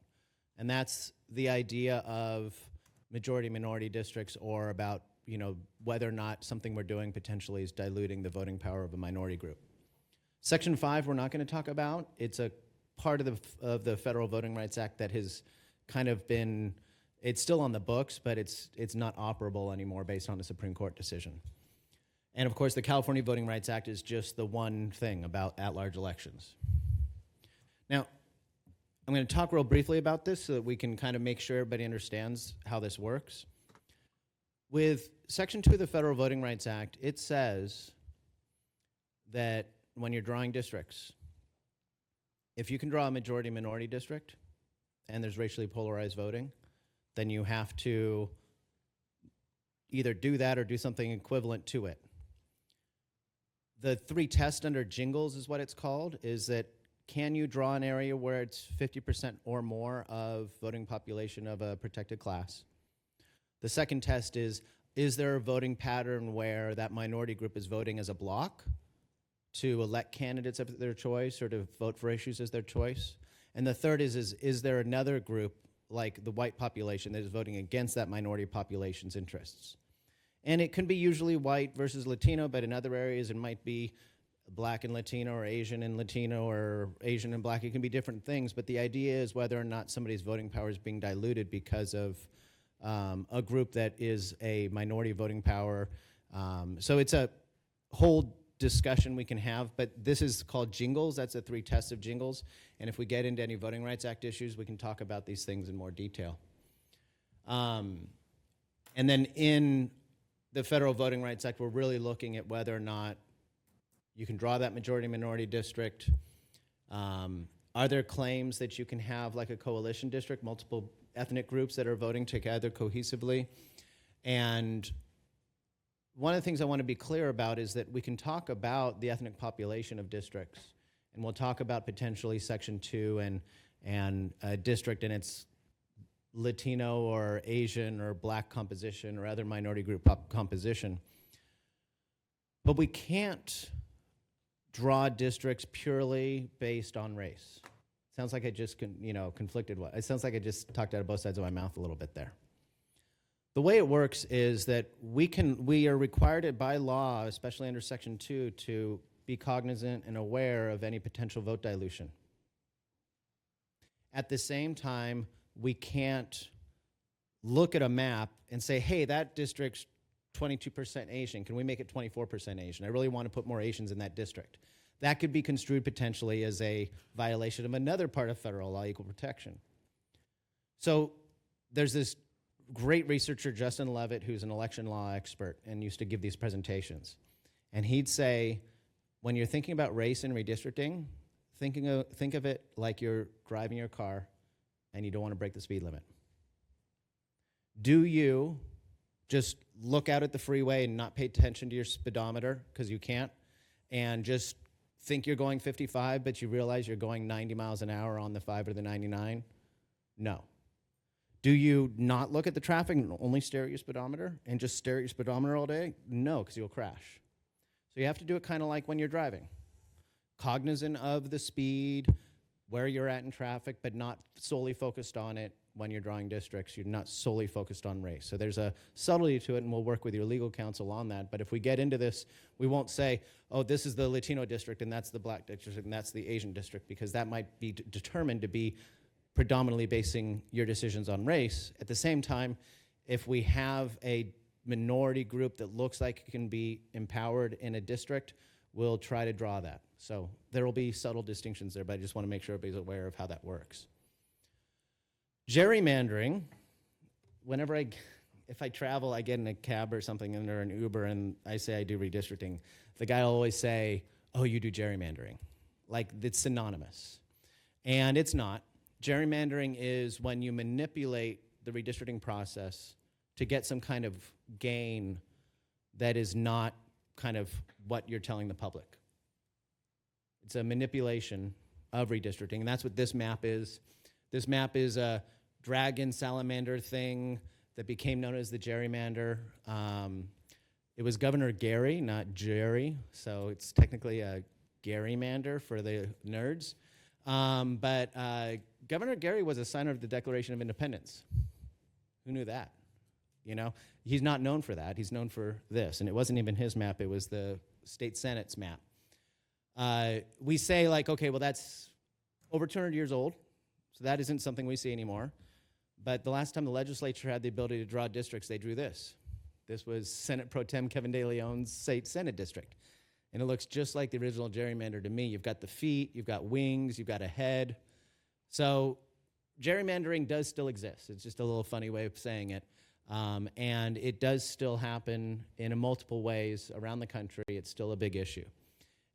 and that's the idea of majority-minority districts, or about whether or not something we're doing potentially is diluting the voting power of a minority group. Section 5 we're not going to talk about. It's a part of the Federal Voting Rights Act that has kind of been, it's still on the books, but it's not operable anymore based on a Supreme Court decision. And of course, the California Voting Rights Act is just the one thing about at-large elections. Now, I'm going to talk real briefly about this so that we can kind of make sure everybody understands how this works. With Section 2 of the Federal Voting Rights Act, it says that when you're drawing districts, if you can draw a majority-minority district and there's racially polarized voting, then you have to either do that or do something equivalent to it. The 3 tests under Jingles is what it's called, is that can you draw an area where it's 50% or more of voting population of a protected class? The second test is there a voting pattern where that minority group is voting as a block to elect candidates of their choice or to vote for issues as their choice? And the third is there another group, like the white population, that is voting against that minority population's interests? And it can be usually white versus Latino, but in other areas it might be Black and Latino, or Asian and Latino, or Asian and Black. It can be different things, but the idea is whether or not somebody's voting power is being diluted because of a group that is a minority voting power. So it's a whole discussion we can have, but this is called Jingles. That's the 3 tests of Jingles. And if we get into any Voting Rights Act issues, we can talk about these things in more detail. And then in the Federal Voting Rights Act, we're really looking at whether or not you can draw that majority-minority district. Are there claims that you can have like a coalition district, multiple ethnic groups that are voting together cohesively? And one of the things I want to be clear about is that we can talk about the ethnic population of districts, and we'll talk about potentially Section 2 and a district and its Latino or Asian or Black composition or other minority group composition. But we can't draw districts purely based on race. Sounds like I just conflicted. It sounds like I just talked out of both sides of my mouth a little bit there. The way it works is that we are required by law, especially under Section 2, to be cognizant and aware of any potential vote dilution. At the same time, we can't look at a map and say, hey, that district's 22% Asian. Can we make it 24% Asian? I really want to put more Asians in that district. That could be construed potentially as a violation of another part of federal law, equal protection. So there's this great researcher, Justin Levitt, who's an election law expert and used to give these presentations. And he'd say, when you're thinking about race and redistricting, think of it like you're driving your car and you don't want to break the speed limit. Do you just look out at the freeway and not pay attention to your speedometer because you can't, and just think you're going 55, but you realize you're going 90 miles an hour on the 5 or the 99? No. Do you not look at the traffic and only stare at your speedometer and just stare at your speedometer all day? No, because you'll crash. So you have to do it kind of like when you're driving. Cognizant of the speed, where you're at in traffic, but not solely focused on it when you're drawing districts. You're not solely focused on race. So there's a subtlety to it, and we'll work with your legal counsel on that. But if we get into this, we won't say, oh, this is the Latino district, and that's the black district, and that's the Asian district, because that might be determined to be predominantly basing your decisions on race. At the same time, if we have a minority group that looks like it can be empowered in a district, we'll try to draw that. So there will be subtle distinctions there, but I just want to make sure everybody's aware of how that works. Gerrymandering, if I travel, I get in a cab or something or an Uber and I say I do redistricting, the guy will always say, oh, you do gerrymandering. Like it's synonymous. And it's not. Gerrymandering is when you manipulate the redistricting process to get some kind of gain that is not kind of what you're telling the public. It's a manipulation of redistricting, and that's what this map is. This map is a dragon salamander thing that became known as the gerrymander. It was Governor Gary, not Jerry, so it's technically a gerrymander for the nerds. But Governor Gary was a signer of the Declaration of Independence. Who knew that? You know, he's not known for that. He's known for this, and it wasn't even his map. It was the state Senate's map. We say like, okay, well, that's over 200 years old, so that isn't something we see anymore. But the last time the legislature had the ability to draw districts, they drew this. This was Senate Pro Tem Kevin De Leon's state Senate district. And it looks just like the original gerrymander to me. You've got the feet, you've got wings, you've got a head. So gerrymandering does still exist. It's just a little funny way of saying it. And it does still happen in multiple ways around the country. It's still a big issue.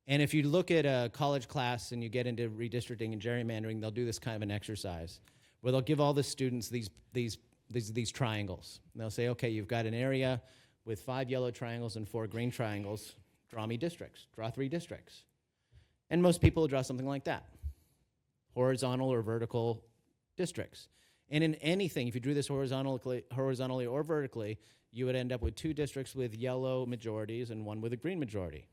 And if you look at a college class and you get into redistricting and gerrymandering, they'll do this kind of an exercise where they'll give all the students these triangles. And they'll say, okay, you've got an area with 5 yellow triangles and 4 green triangles. Draw me districts. Draw 3 districts. And most people will draw something like that. Horizontal or vertical districts. And in anything, if you drew this horizontally or vertically, you would end up with 2 districts with yellow majorities and 1 with a green majority.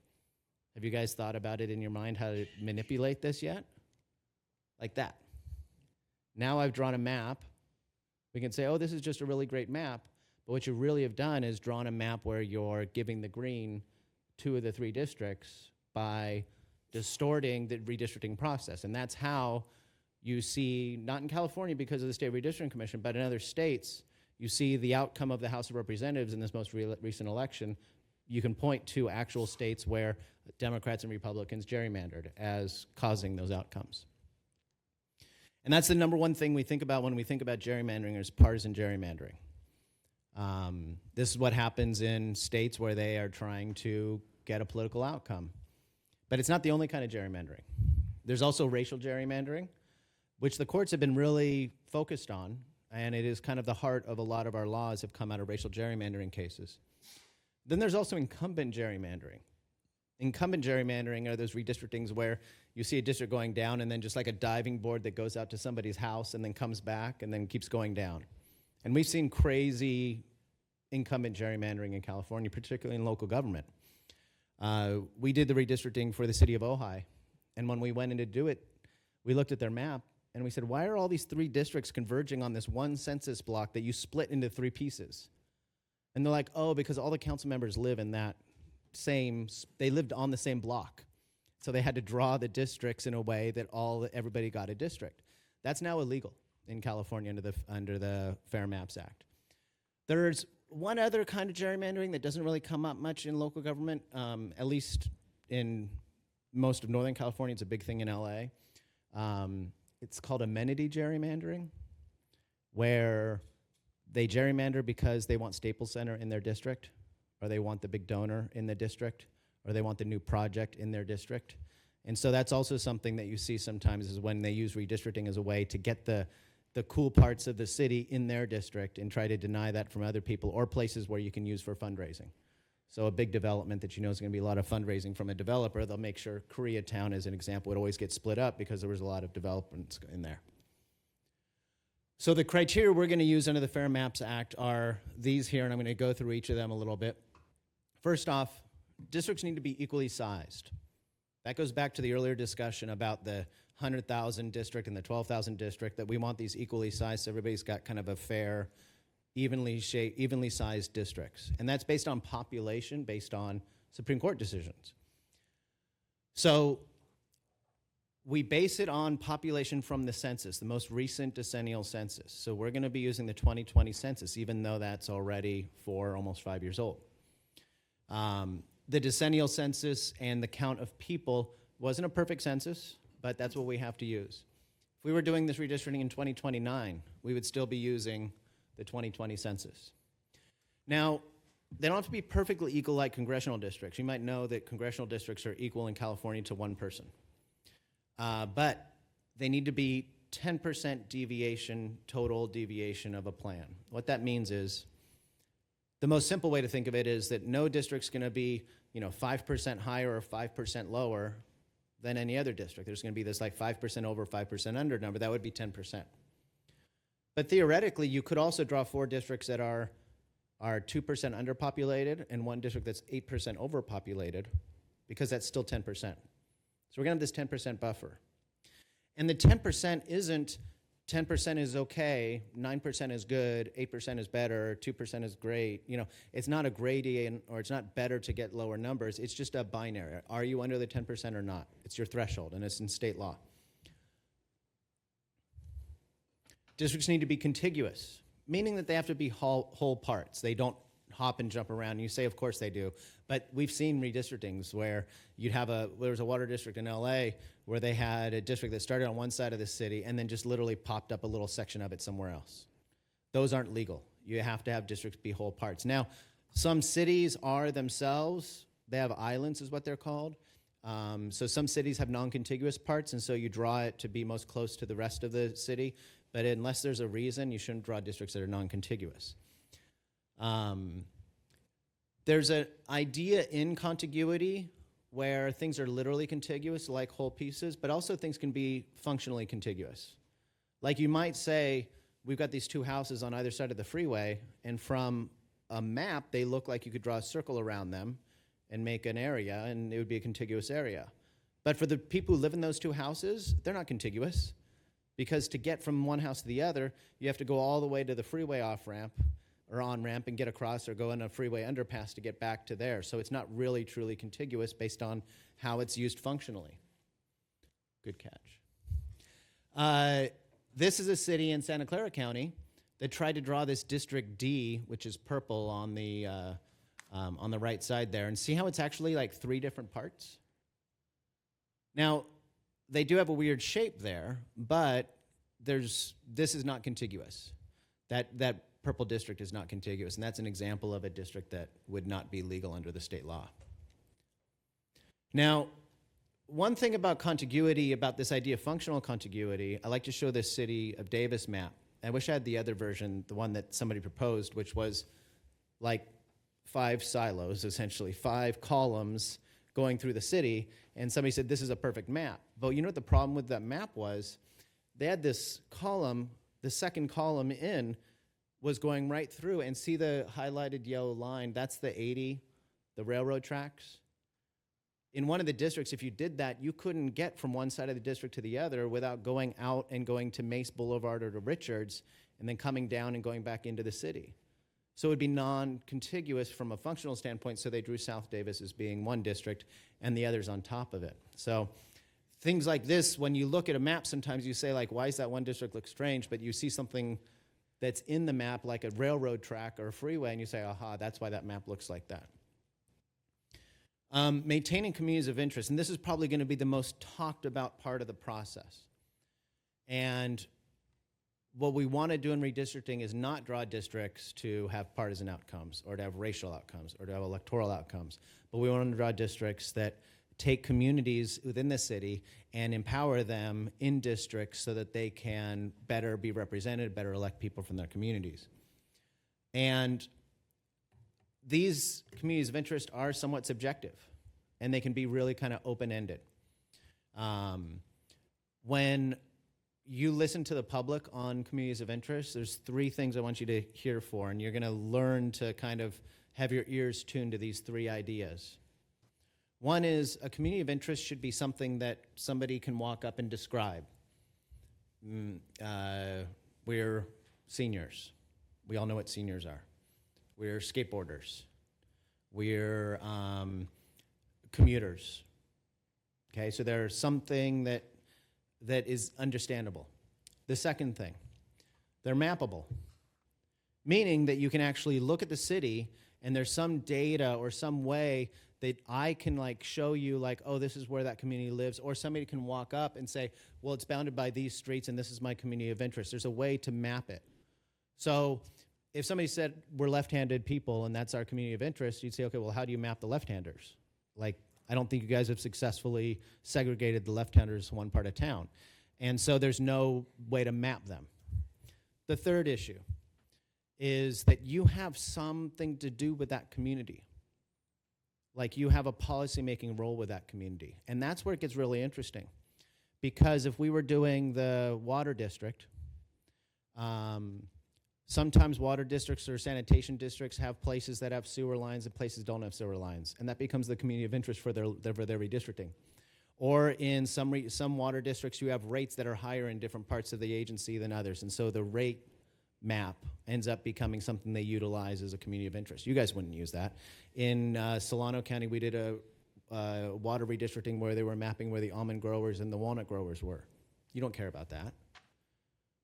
Have you guys thought about it in your mind how to manipulate this yet? Like that. Now I've drawn a map. We can say, oh, this is just a really great map. But what you really have done is drawn a map where you're giving the green 2 of the 3 districts by distorting the redistricting process. And that's how you see, not in California because of the State Redistricting Commission, but in other states, you see the outcome of the House of Representatives in this most recent election. You can point to actual states where Democrats and Republicans gerrymandered as causing those outcomes. And that's the number one thing we think about when we think about gerrymandering is partisan gerrymandering. This is what happens in states where they are trying to get a political outcome. But it's not the only kind of gerrymandering. There's also racial gerrymandering, which the courts have been really focused on, and it is kind of the heart of a lot of our laws have come out of racial gerrymandering cases. Then there's also incumbent gerrymandering. Incumbent gerrymandering are those redistrictings where you see a district going down and then just like a diving board that goes out to somebody's house and then comes back and then keeps going down. And we've seen crazy incumbent gerrymandering in California, particularly in local government. We did the redistricting for the city of Ojai, and when we went in to do it, we looked at their map and we said, why are all these 3 districts converging on this one census block that you split into 3 pieces? And they're like, oh, because all the council members live in that they lived on the same block. So they had to draw the districts in a way that everybody got a district. That's now illegal in California under the Fair Maps Act. There's one other kind of gerrymandering that doesn't really come up much in local government, at least in most of Northern California. It's a big thing in LA. It's called amenity gerrymandering, where they gerrymander because they want Staples Center in their district, or they want the big donor in the district, or they want the new project in their district. And so that's also something that you see sometimes is when they use redistricting as a way to get the cool parts of the city in their district and try to deny that from other people or places where you can use for fundraising. So a big development that you know is going to be a lot of fundraising from a developer, they'll make sure Koreatown, as an example, would always get split up because there was a lot of developments in there. So the criteria we're going to use under the Fair Maps Act are these here, and I'm going to go through each of them a little bit. First off, districts need to be equally sized. That goes back to the earlier discussion about the 100,000 district and the 12,000 district, that we want these equally sized so everybody's got kind of a fair, evenly shaped, evenly sized districts. And that's based on population, based on Supreme Court decisions. So we base it on population from the census, the most recent decennial census. So we're going to be using the 2020 census, even though that's already almost 5 years old. The decennial census and the count of people wasn't a perfect census, but that's what we have to use. If we were doing this redistricting in 2029, we would still be using the 2020 census. Now, they don't have to be perfectly equal like congressional districts. You might know that congressional districts are equal in California to one person. But they need to be 10% deviation, total deviation of a plan. What that means is, the most simple way to think of it is that no district's going to be, 5% higher or 5% lower than any other district. There's going to be this like 5% over, 5% under number. That would be 10%. But theoretically, you could also draw 4 districts that are 2% underpopulated and 1 district that's 8% overpopulated, because that's still 10%. So we're going to have this 10% buffer. And the 10% isn't 10% is okay, 9% is good, 8% is better, 2% is great. It's not a gradient, or it's not better to get lower numbers. It's just a binary. Are you under the 10% or not? It's your threshold, and it's in state law. Districts need to be contiguous, meaning that they have to be whole parts. They don't hop and jump around. You say, of course they do. But we've seen redistrictings where there was a water district in LA where they had a district that started on one side of the city and then just literally popped up a little section of it somewhere else. Those aren't legal. You have to have districts be whole parts. Now, some cities are themselves, they have islands is what they're called. So some cities have non-contiguous parts, and so you draw it to be most close to the rest of the city. But unless there's a reason, you shouldn't draw districts that are non-contiguous. There's an idea in contiguity where things are literally contiguous, like whole pieces, but also things can be functionally contiguous. Like you might say, we've got these 2 houses on either side of the freeway, and from a map, they look like you could draw a circle around them and make an area, and it would be a contiguous area. But for the people who live in those 2 houses, they're not contiguous, because to get from one house to the other, you have to go all the way to the freeway off-ramp or on-ramp and get across, or go in a freeway underpass to get back to there. So it's not really truly contiguous based on how it's used functionally. Good catch. This is a city in Santa Clara County that tried to draw this District D, which is purple on the right side there, and see how it's actually like 3 different parts? Now, they do have a weird shape there, but this is not contiguous. That purple district is not contiguous, and that's an example of a district that would not be legal under the state law. Now, one thing about contiguity, about this idea of functional contiguity, I like to show this city of Davis map. I wish I had the other version, the one that somebody proposed, which was like 5 silos, essentially, 5 columns going through the city, and somebody said, this is a perfect map. But you know what the problem with that map was? They had this column, the second column in was going right through, and see the highlighted yellow line? That's the 80, the railroad tracks. In one of the districts, if you did that, you couldn't get from one side of the district to the other without going out and going to Mace Boulevard or to Richards, and then coming down and going back into the city. So it would be non-contiguous from a functional standpoint, so they drew South Davis as being one district and the others on top of it. So things like this, when you look at a map, sometimes you say, like, why does that one district look strange? But you see something that's in the map, like a railroad track or a freeway, and you say, aha, that's why that map looks like that. Maintaining communities of interest, and this is probably going to be the most talked about part of the process. And what we want to do in redistricting is not draw districts to have partisan outcomes or to have racial outcomes or to have electoral outcomes, but we want to draw districts that take communities within the city and empower them in districts so that they can better be represented, better elect people from their communities. And these communities of interest are somewhat subjective, and they can be really kind of open-ended. When you listen to the public on communities of interest, there's 3 things I want you to hear for, and you're going to learn to kind of have your ears tuned to these 3 ideas. One is a community of interest should be something that somebody can walk up and describe. We're seniors. We all know what seniors are. We're skateboarders. We're commuters. Okay, so there's something that is understandable. The second thing, they're mappable, meaning that you can actually look at the city and there's some data or some way that I can like show you like, oh, this is where that community lives, or somebody can walk up and say, well, it's bounded by these streets and this is my community of interest. There's a way to map it. So if somebody said we're left-handed people and that's our community of interest, you'd say, okay, well, how do you map the left-handers? Like, I don't think you guys have successfully segregated the left-handers to one part of town. And so there's no way to map them. The third issue is that you have something to do with that community. Like you have a policy-making role with that community. And that's where it gets really interesting. Because if we were doing the water district, sometimes water districts or sanitation districts have places that have sewer lines and places don't have sewer lines. And that becomes the community of interest for their redistricting. Or in some water districts, you have rates that are higher in different parts of the agency than others. And so the rate map ends up becoming something they utilize as a community of interest. You guys wouldn't use that. In Solano County, we did a water redistricting where they were mapping where the almond growers and the walnut growers were. You don't care about that.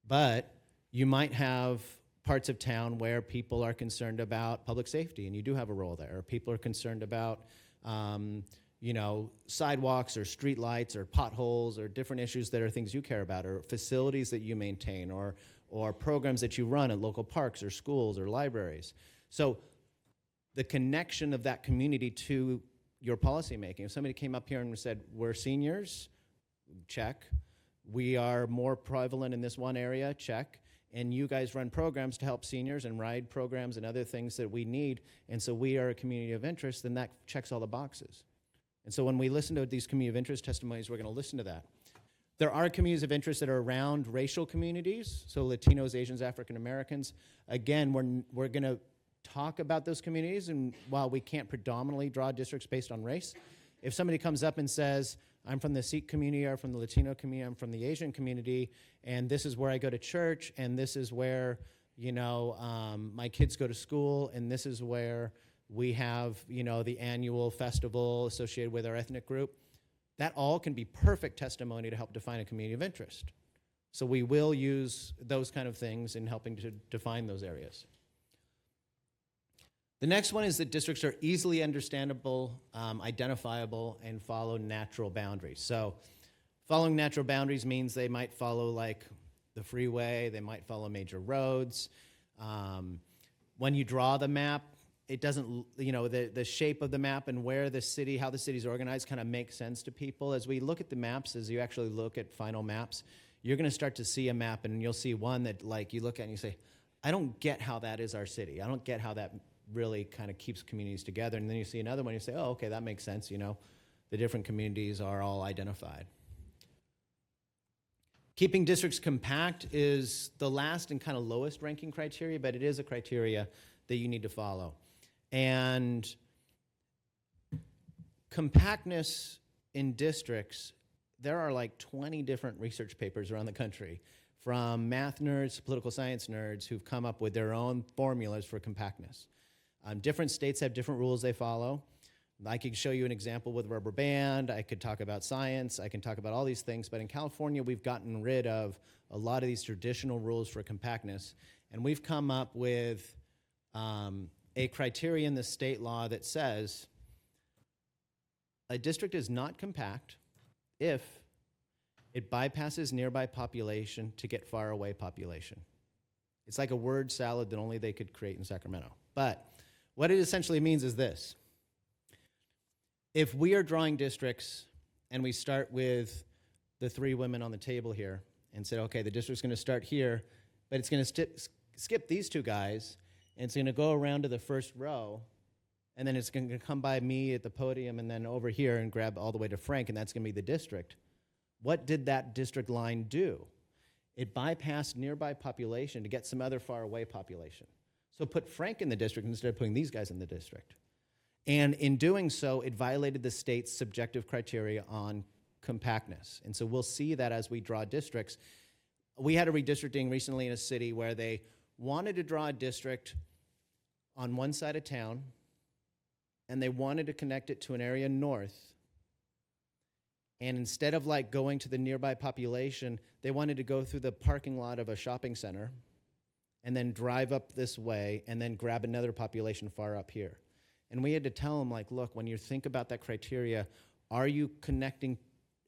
But you might have parts of town where people are concerned about public safety, and you do have a role there. Or people are concerned about sidewalks or street lights or potholes or different issues that are things you care about, or facilities that you maintain, or programs that you run at local parks or schools or libraries. So the connection of that community to your policymaking. If somebody came up here and said, we're seniors, check. We are more prevalent in this one area, check. And you guys run programs to help seniors and ride programs and other things that we need, and so we are a community of interest, then that checks all the boxes. And so when we listen to these community of interest testimonies, we're going to listen to that. There are communities of interest that are around racial communities, so Latinos, Asians, African Americans. Again, we're going to talk about those communities, and while we can't predominantly draw districts based on race, if somebody comes up and says, I'm from the Sikh community, or from the Latino community, I'm from the Asian community, and this is where I go to church, and this is where, my kids go to school, and this is where we have, the annual festival associated with our ethnic group. That all can be perfect testimony to help define a community of interest. So we will use those kind of things in helping to define those areas. The next one is that districts are easily understandable, identifiable, and follow natural boundaries. So following natural boundaries means they might follow like the freeway, they might follow major roads. When you draw the map, it doesn't, the shape of the map and where the city, how the city's organized kind of makes sense to people. As we look at the maps, as you actually look at final maps, you're going to start to see a map, and you'll see one that like you look at and you say, I don't get how that is our city. I don't get how that really kind of keeps communities together. And then you see another one, you say, oh, okay, that makes sense. The different communities are all identified. Keeping districts compact is the last and kind of lowest ranking criteria, but it is a criteria that you need to follow. And compactness in districts, there are like 20 different research papers around the country, from math nerds to political science nerds, who've come up with their own formulas for compactness. Different states have different rules they follow. I could show you an example with rubber band. I could talk about science. I can talk about all these things. But in California, we've gotten rid of a lot of these traditional rules for compactness. And we've come up with a criteria in the state law that says a district is not compact if it bypasses nearby population to get far away population. It's like a word salad that only they could create in Sacramento. But what it essentially means is this. if we are drawing districts and we start with the three women on the table here and said, okay, the district's going to start here, but it's going to skip these two guys, and it's going to go around to the first row, and then it's going to come by me at the podium and then over here and grab all the way to Frank, and that's going to be the district. What did that district line do? It bypassed nearby population to get some other far away population. So put Frank in the district instead of putting these guys in the district. And in doing so, it violated the state's subjective criteria on compactness. And so we'll see that as we draw districts. We had a redistricting recently in a city where they wanted to draw a district on one side of town, and they wanted to connect it to an area north. And instead of like going to the nearby population, they wanted to go through the parking lot of a shopping center and then drive up this way and then grab another population far up here. And we had to tell them, like, look, when you think about that criteria, are you connecting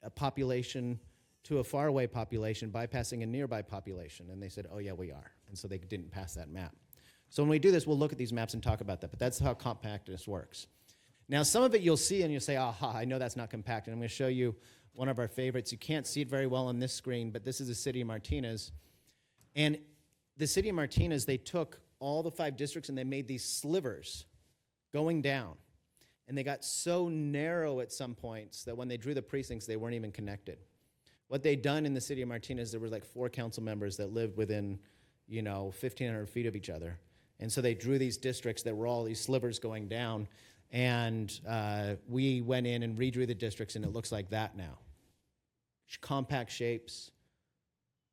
a population to a faraway population, bypassing a nearby population? And they said, oh, yeah, we are. And so they didn't pass that map. So when we do this, we'll look at these maps and talk about that. But that's how compactness works. Now, some of it you'll see, and you'll say, aha, I know that's not compact. And I'm going to show you one of our favorites. You can't see it very well on this screen, but this is the city of Martinez. And the city of Martinez, they took all the 5 districts and they made these slivers going down. And they got so narrow at some points that when they drew the precincts, they weren't even connected. What they'd done in the city of Martinez, there were like 4 council members that lived within, 1,500 feet of each other. And so they drew these districts that were all these slivers going down. And we went in and redrew the districts, and it looks like that now. Compact shapes,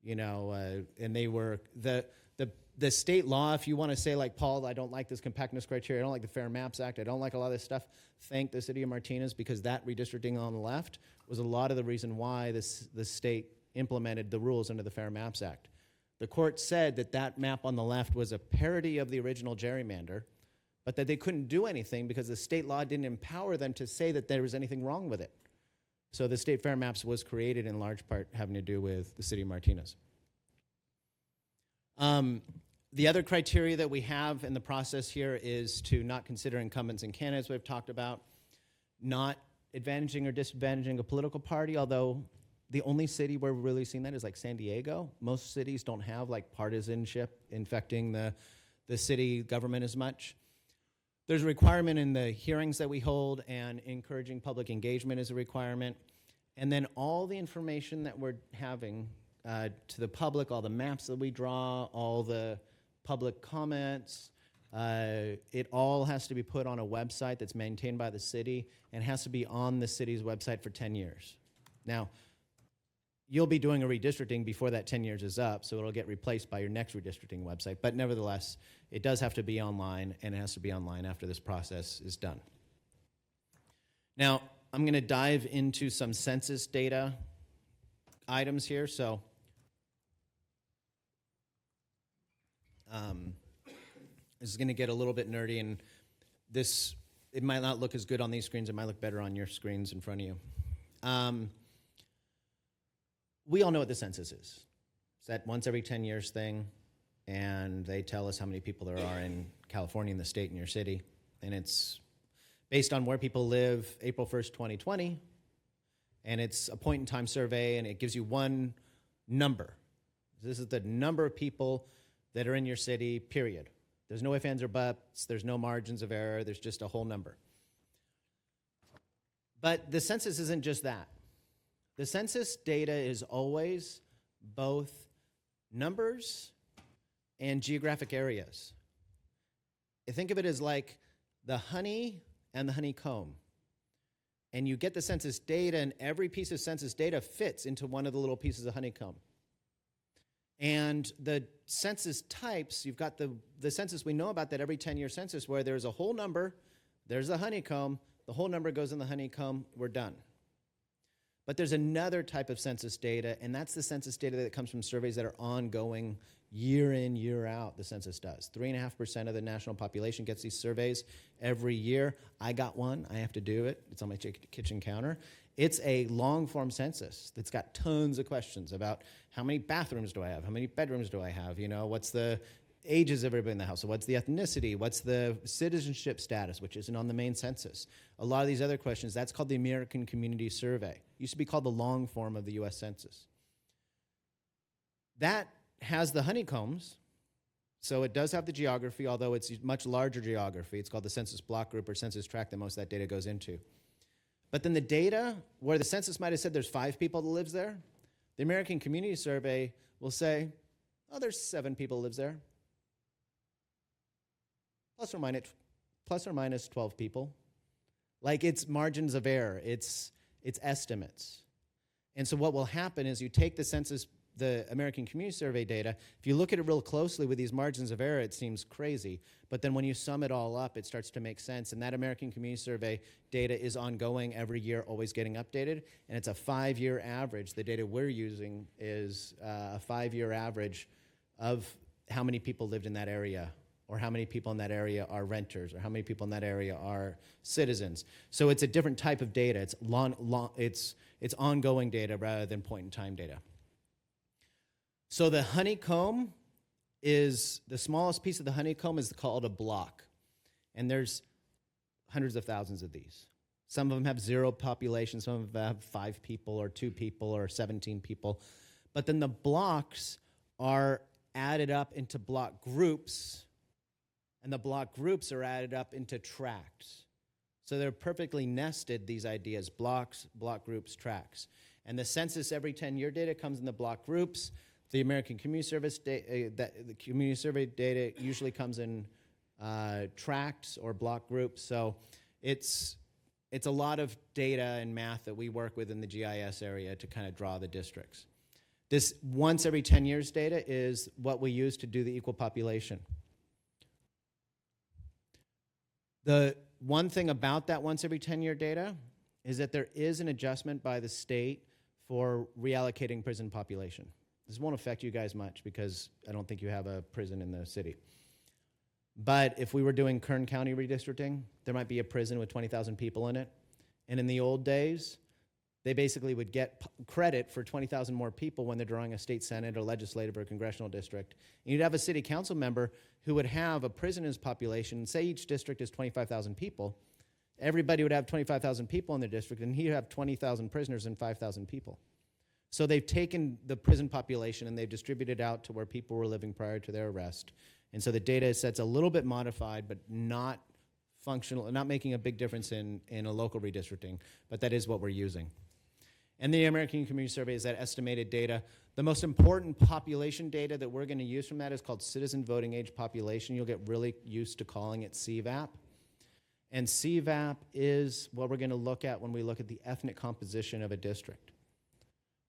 and they were the state law. If you want to say like, Paul, I don't like this compactness criteria, I don't like the Fair Maps Act, I don't like a lot of this stuff, thank the city of Martinez, because that redistricting on the left was a lot of the reason why the state implemented the rules under the Fair Maps Act. The court said that map on the left was a parody of the original gerrymander, but that they couldn't do anything because the state law didn't empower them to say that there was anything wrong with it. So the state fair maps was created in large part having to do with the city of Martinez. The other criteria that we have in the process here is to not consider incumbents and candidates we've talked about, not advantaging or disadvantaging a political party, although the only city where we're really seeing that is like San Diego. Most cities don't have like partisanship infecting the city government as much. There's a requirement in the hearings that we hold, and encouraging public engagement is a requirement. And then all the information that we're having to the public, all the maps that we draw, all the public comments, it all has to be put on a website that's maintained by the city and has to be on the city's website for 10 years. Now, you'll be doing a redistricting before that 10 years is up, so it'll get replaced by your next redistricting website. But nevertheless, it does have to be online, and it has to be online after this process is done. Now, I'm going to dive into some census data items here. So this is going to get a little bit nerdy, and it might not look as good on these screens. It might look better on your screens in front of you. We all know what the census is. It's that once every 10 years thing, and they tell us how many people there are in California, in the state, in your city. And it's based on where people live April 1st, 2020, and it's a point-in-time survey, and it gives you one number. This is the number of people that are in your city, period. There's no ifs, ands, or buts. There's no margins of error. There's just a whole number. But the census isn't just that. The census data is always both numbers and geographic areas. I think of it as like the honey and the honeycomb. And you get the census data, and every piece of census data fits into one of the little pieces of honeycomb. And the census types, you've got the census, we know about that every 10-year census, where there's a whole number, there's a honeycomb, the whole number goes in the honeycomb, we're done. But there's another type of census data, and that's the census data that comes from surveys that are ongoing year in, year out, the census does. 3.5% of the national population gets these surveys every year. I got one. I have to do it. It's on my kitchen counter. It's a long-form census that's got tons of questions about how many bathrooms do I have? How many bedrooms do I have? What's the ages of everybody in the household? What's the ethnicity? What's the citizenship status, which isn't on the main census? A lot of these other questions, that's called the American Community Survey. It used to be called the long form of the U.S. Census. That has the honeycombs, so it does have the geography, although it's much larger geography. It's called the census block group or census tract that most of that data goes into. But then the data, where the census might have said there's 5 people that lives there, the American Community Survey will say, oh, there's 7 people that lives there. Plus or minus 12 people. Like, it's margins of error. It's estimates. And so what will happen is you take the census, the American Community Survey data, if you look at it real closely with these margins of error, it seems crazy. But then when you sum it all up, it starts to make sense. And that American Community Survey data is ongoing every year, always getting updated. And it's a 5-year average. The data we're using is a 5-year average of how many people lived in that area, or how many people in that area are renters, or how many people in that area are citizens. So it's a different type of data. It's ongoing data rather than point-in-time data. So the honeycomb is, the smallest piece of the honeycomb is called a block. And there's hundreds of thousands of these. Some of them have 0 population, some of them have 5 people or 2 people or 17 people. But then the blocks are added up into block groups, and the block groups are added up into tracts. So they're perfectly nested, these ideas: blocks, block groups, tracts. And the census every 10-year data comes in the block groups. The American Community Service the Community Survey data usually comes in tracts or block groups. So it's a lot of data and math that we work with in the GIS area to kind of draw the districts. This once every 10 years data is what we use to do the equal population. The one thing about that once every 10-year data is that there is an adjustment by the state for reallocating prison population. This won't affect you guys much because I don't think you have a prison in the city. But if we were doing Kern County redistricting, there might be a prison with 20,000 people in it. And in the old days, they basically would get credit for 20,000 more people when they're drawing a state senate or legislative or congressional district. And you'd have a city council member who would have a prison in his population. Say each district is 25,000 people. Everybody would have 25,000 people in their district, and he'd have 20,000 prisoners and 5,000 people. So they've taken the prison population and they've distributed it out to where people were living prior to their arrest. And so the data set's a little bit modified, but not functional, not making a big difference in a local redistricting, but that is what we're using. And the American Community Survey is that estimated data. The most important population data that we're going to use from that is called citizen voting age population. You'll get really used to calling it CVAP. And CVAP is what we're going to look at when we look at the ethnic composition of a district.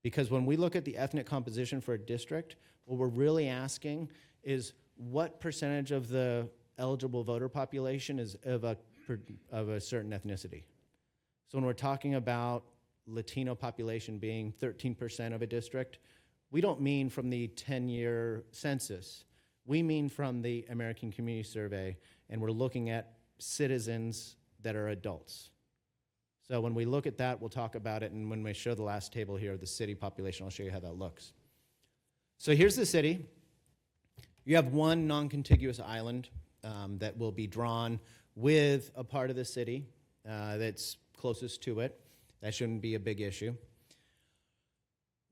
Because when we look at the ethnic composition for a district, what we're really asking is what percentage of the eligible voter population is of a certain ethnicity. So when we're talking about Latino population being 13% of a district, we don't mean from the 10-year census. We mean from the American Community Survey, and we're looking at citizens that are adults. So when we look at that, we'll talk about it, and when we show the last table here of the city population, I'll show you how that looks. So here's the city. You have one non-contiguous island that will be drawn with a part of the city that's closest to it. That shouldn't be a big issue.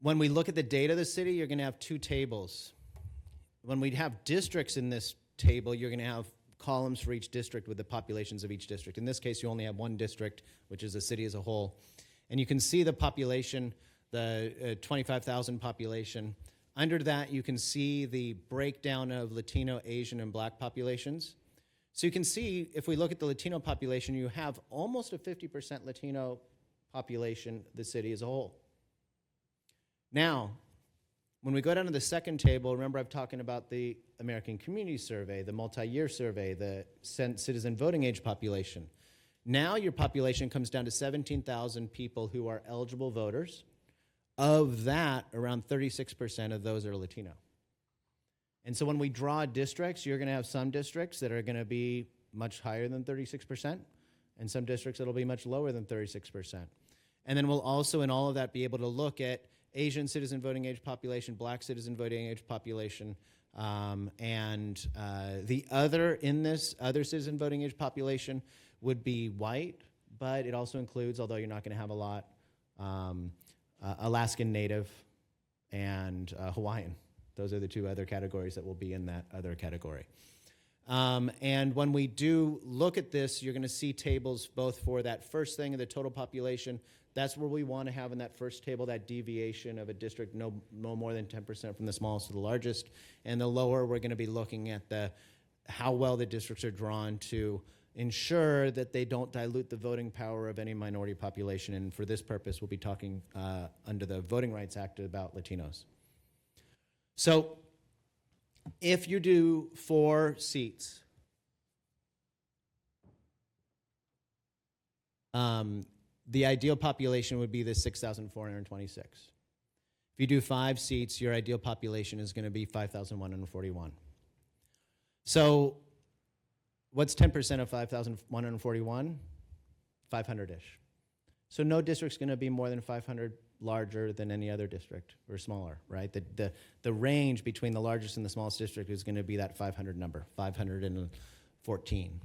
When we look at the data of the city, you're going to have 2 tables. When we have districts in this table, you're going to have columns for each district with the populations of each district. In this case, you only have one district, which is the city as a whole. And you can see the population, the 25,000 population. Under that, you can see the breakdown of Latino, Asian, and Black populations. So you can see, if we look at the Latino population, you have almost a 50% Latino population, the city as a whole. Now, when we go down to the second table, remember I'm talking about the American Community Survey, the multi-year survey, the citizen voting age population. Now your population comes down to 17,000 people who are eligible voters. Of that, around 36% of those are Latino. And so when we draw districts, you're going to have some districts that are going to be much higher than 36%, and some districts that will be much lower than 36%. And then we'll also, in all of that, be able to look at Asian citizen voting age population, Black citizen voting age population, The other in this other citizen voting age population would be white, but it also includes, although you're not going to have a lot, Alaskan Native and Hawaiian. Those are the two other categories that will be in that other category. And when we do look at this, you're going to see tables both for that first thing of the total population. That's where we want to have in that first table that deviation of a district no more than 10% from the smallest to the largest. And the lower, we're going to be looking at how well the districts are drawn to ensure that they don't dilute the voting power of any minority population. And for this purpose, we'll be talking under the Voting Rights Act about Latinos. So if you do 4 seats, the ideal population would be the 6,426. If you do 5 seats, your ideal population is going to be 5,141. So what's 10% of 5,141? 500-ish. So no district's going to be more than 500 larger than any other district or smaller, right? The range between the largest and the smallest district is going to be that 500 number, 514.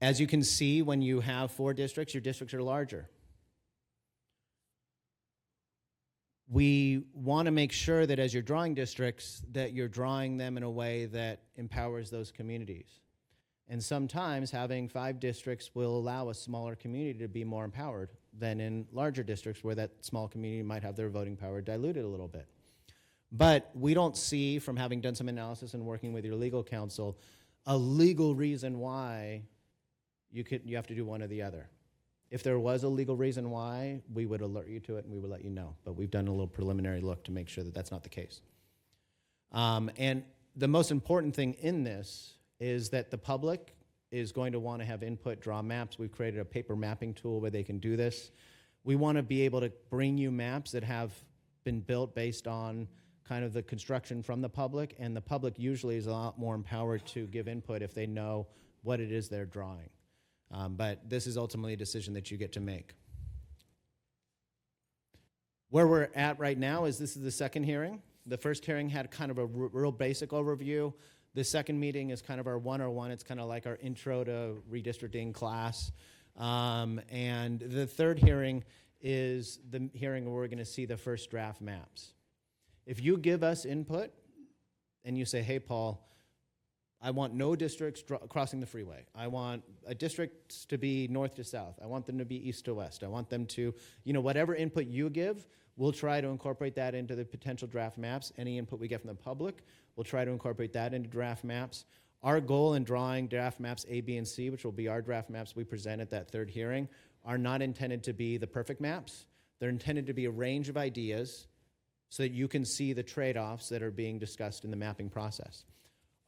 As you can see, when you have 4 districts, your districts are larger. We want to make sure that as you're drawing districts, that you're drawing them in a way that empowers those communities. And sometimes having 5 districts will allow a smaller community to be more empowered than in larger districts where that small community might have their voting power diluted a little bit. But we don't see, from having done some analysis and working with your legal counsel, a legal reason why you have to do one or the other. If there was a legal reason why, we would alert you to it and we would let you know. But we've done a little preliminary look to make sure that that's not the case. And the most important thing in this is that the public is going to want to have input, draw maps. We've created a paper mapping tool where they can do this. We want to be able to bring you maps that have been built based on kind of the construction from the public, and the public usually is a lot more empowered to give input if they know what it is they're drawing. But this is ultimately a decision that you get to make. Where we're at right now is this is the second hearing. The first hearing had kind of a real basic overview. The second meeting is kind of our 101. It's kind of like our intro to redistricting class. And the third hearing is the hearing where we're going to see the first draft maps. If you give us input and you say, hey, Paul, I want no districts crossing the freeway. I want a district to be north to south. I want them to be east to west. I want them to, whatever input you give, we'll try to incorporate that into the potential draft maps. Any input we get from the public, we'll try to incorporate that into draft maps. Our goal in drawing draft maps A, B, and C, which will be our draft maps we present at that third hearing, are not intended to be the perfect maps. They're intended to be a range of ideas so that you can see the trade-offs that are being discussed in the mapping process.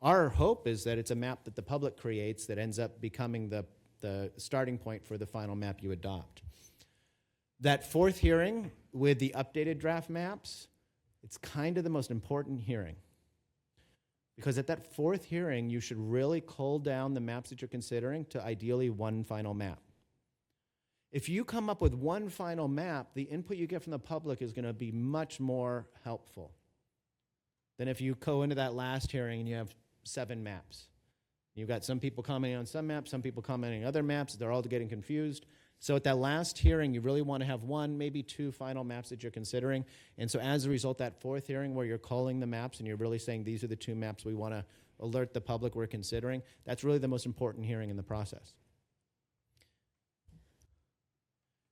Our hope is that it's a map that the public creates that ends up becoming the starting point for the final map you adopt. That fourth hearing with the updated draft maps, it's kind of the most important hearing. Because at that fourth hearing, you should really cull down the maps that you're considering to ideally one final map. If you come up with one final map, the input you get from the public is going to be much more helpful than if you go into that last hearing and you have 7 maps. You've got some people commenting on some maps, some people commenting on other maps. They're all getting confused. So at that last hearing, you really want to have 1, maybe 2 final maps that you're considering. And so as a result, that fourth hearing where you're calling the maps and you're really saying these are the 2 maps we want to alert the public we're considering, that's really the most important hearing in the process.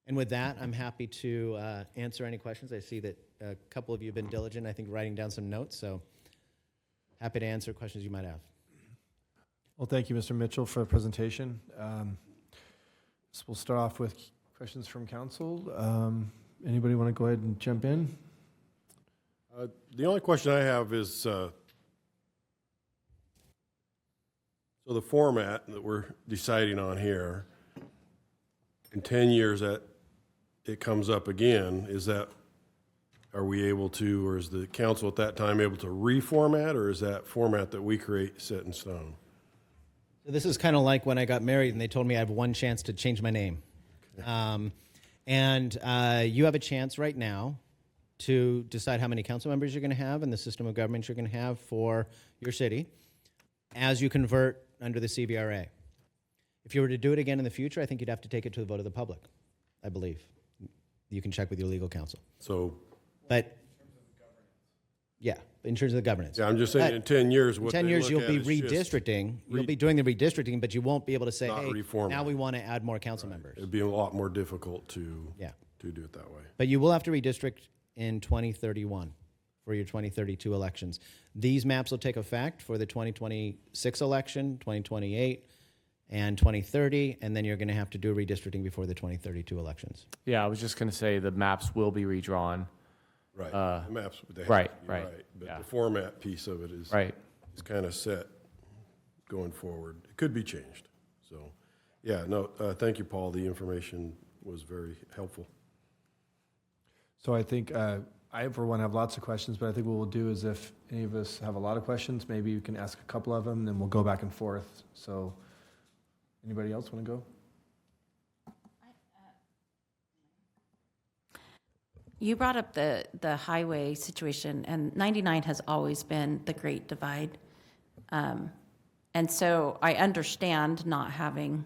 And with that, I'm happy to answer any questions. I see that a couple of you have been diligent, I think, writing down some notes. So happy to answer questions you might have. Well, thank you, Mr. Mitchell, for the presentation. So we'll start off with questions from council. Anybody want to go ahead and jump in? The only question I have is, so the format that we're deciding on here, in 10 years that it comes up again, are we able to, or is the council at that time able to reformat, or is that format that we create set in stone? So this is kind of like when I got married and they told me I have one chance to change my name. Okay. You have a chance right now to decide how many council members you're going to have and the system of government you're going to have for your city as you convert under the CVRA. If you were to do it again in the future, I think you'd have to take it to the vote of the public, I believe. You can check with your legal counsel. So, But, yeah, in terms of the governance. yeah, I'm just saying in 10 years, what 10 they years, look you'll at be is just redistricting. You'll be doing the redistricting, but you won't be able to say, Not hey, reformatting. now we want to add more council members. It'd be a lot more difficult to Yeah. do it that way. But you will have to redistrict in 2031 for your 2032 elections. These maps will take effect for the 2026 election, 2028, and 2030, and then you're going to have to do redistricting before the 2032 elections. Yeah, I was just going to say the maps will be redrawn. Right. The maps, they have right, to be right, But yeah. the format piece of it is Right. is kind of set going forward. It could be changed. So, yeah, no, thank you, Paul. The information was very helpful. So I think, I for one have lots of questions, but I think what we'll do is if any of us have a lot of questions, maybe you can ask a couple of them, then we'll go back and forth. So, anybody else want to go? You brought up the highway situation, and 99 has always been the Great Divide. And so I understand not having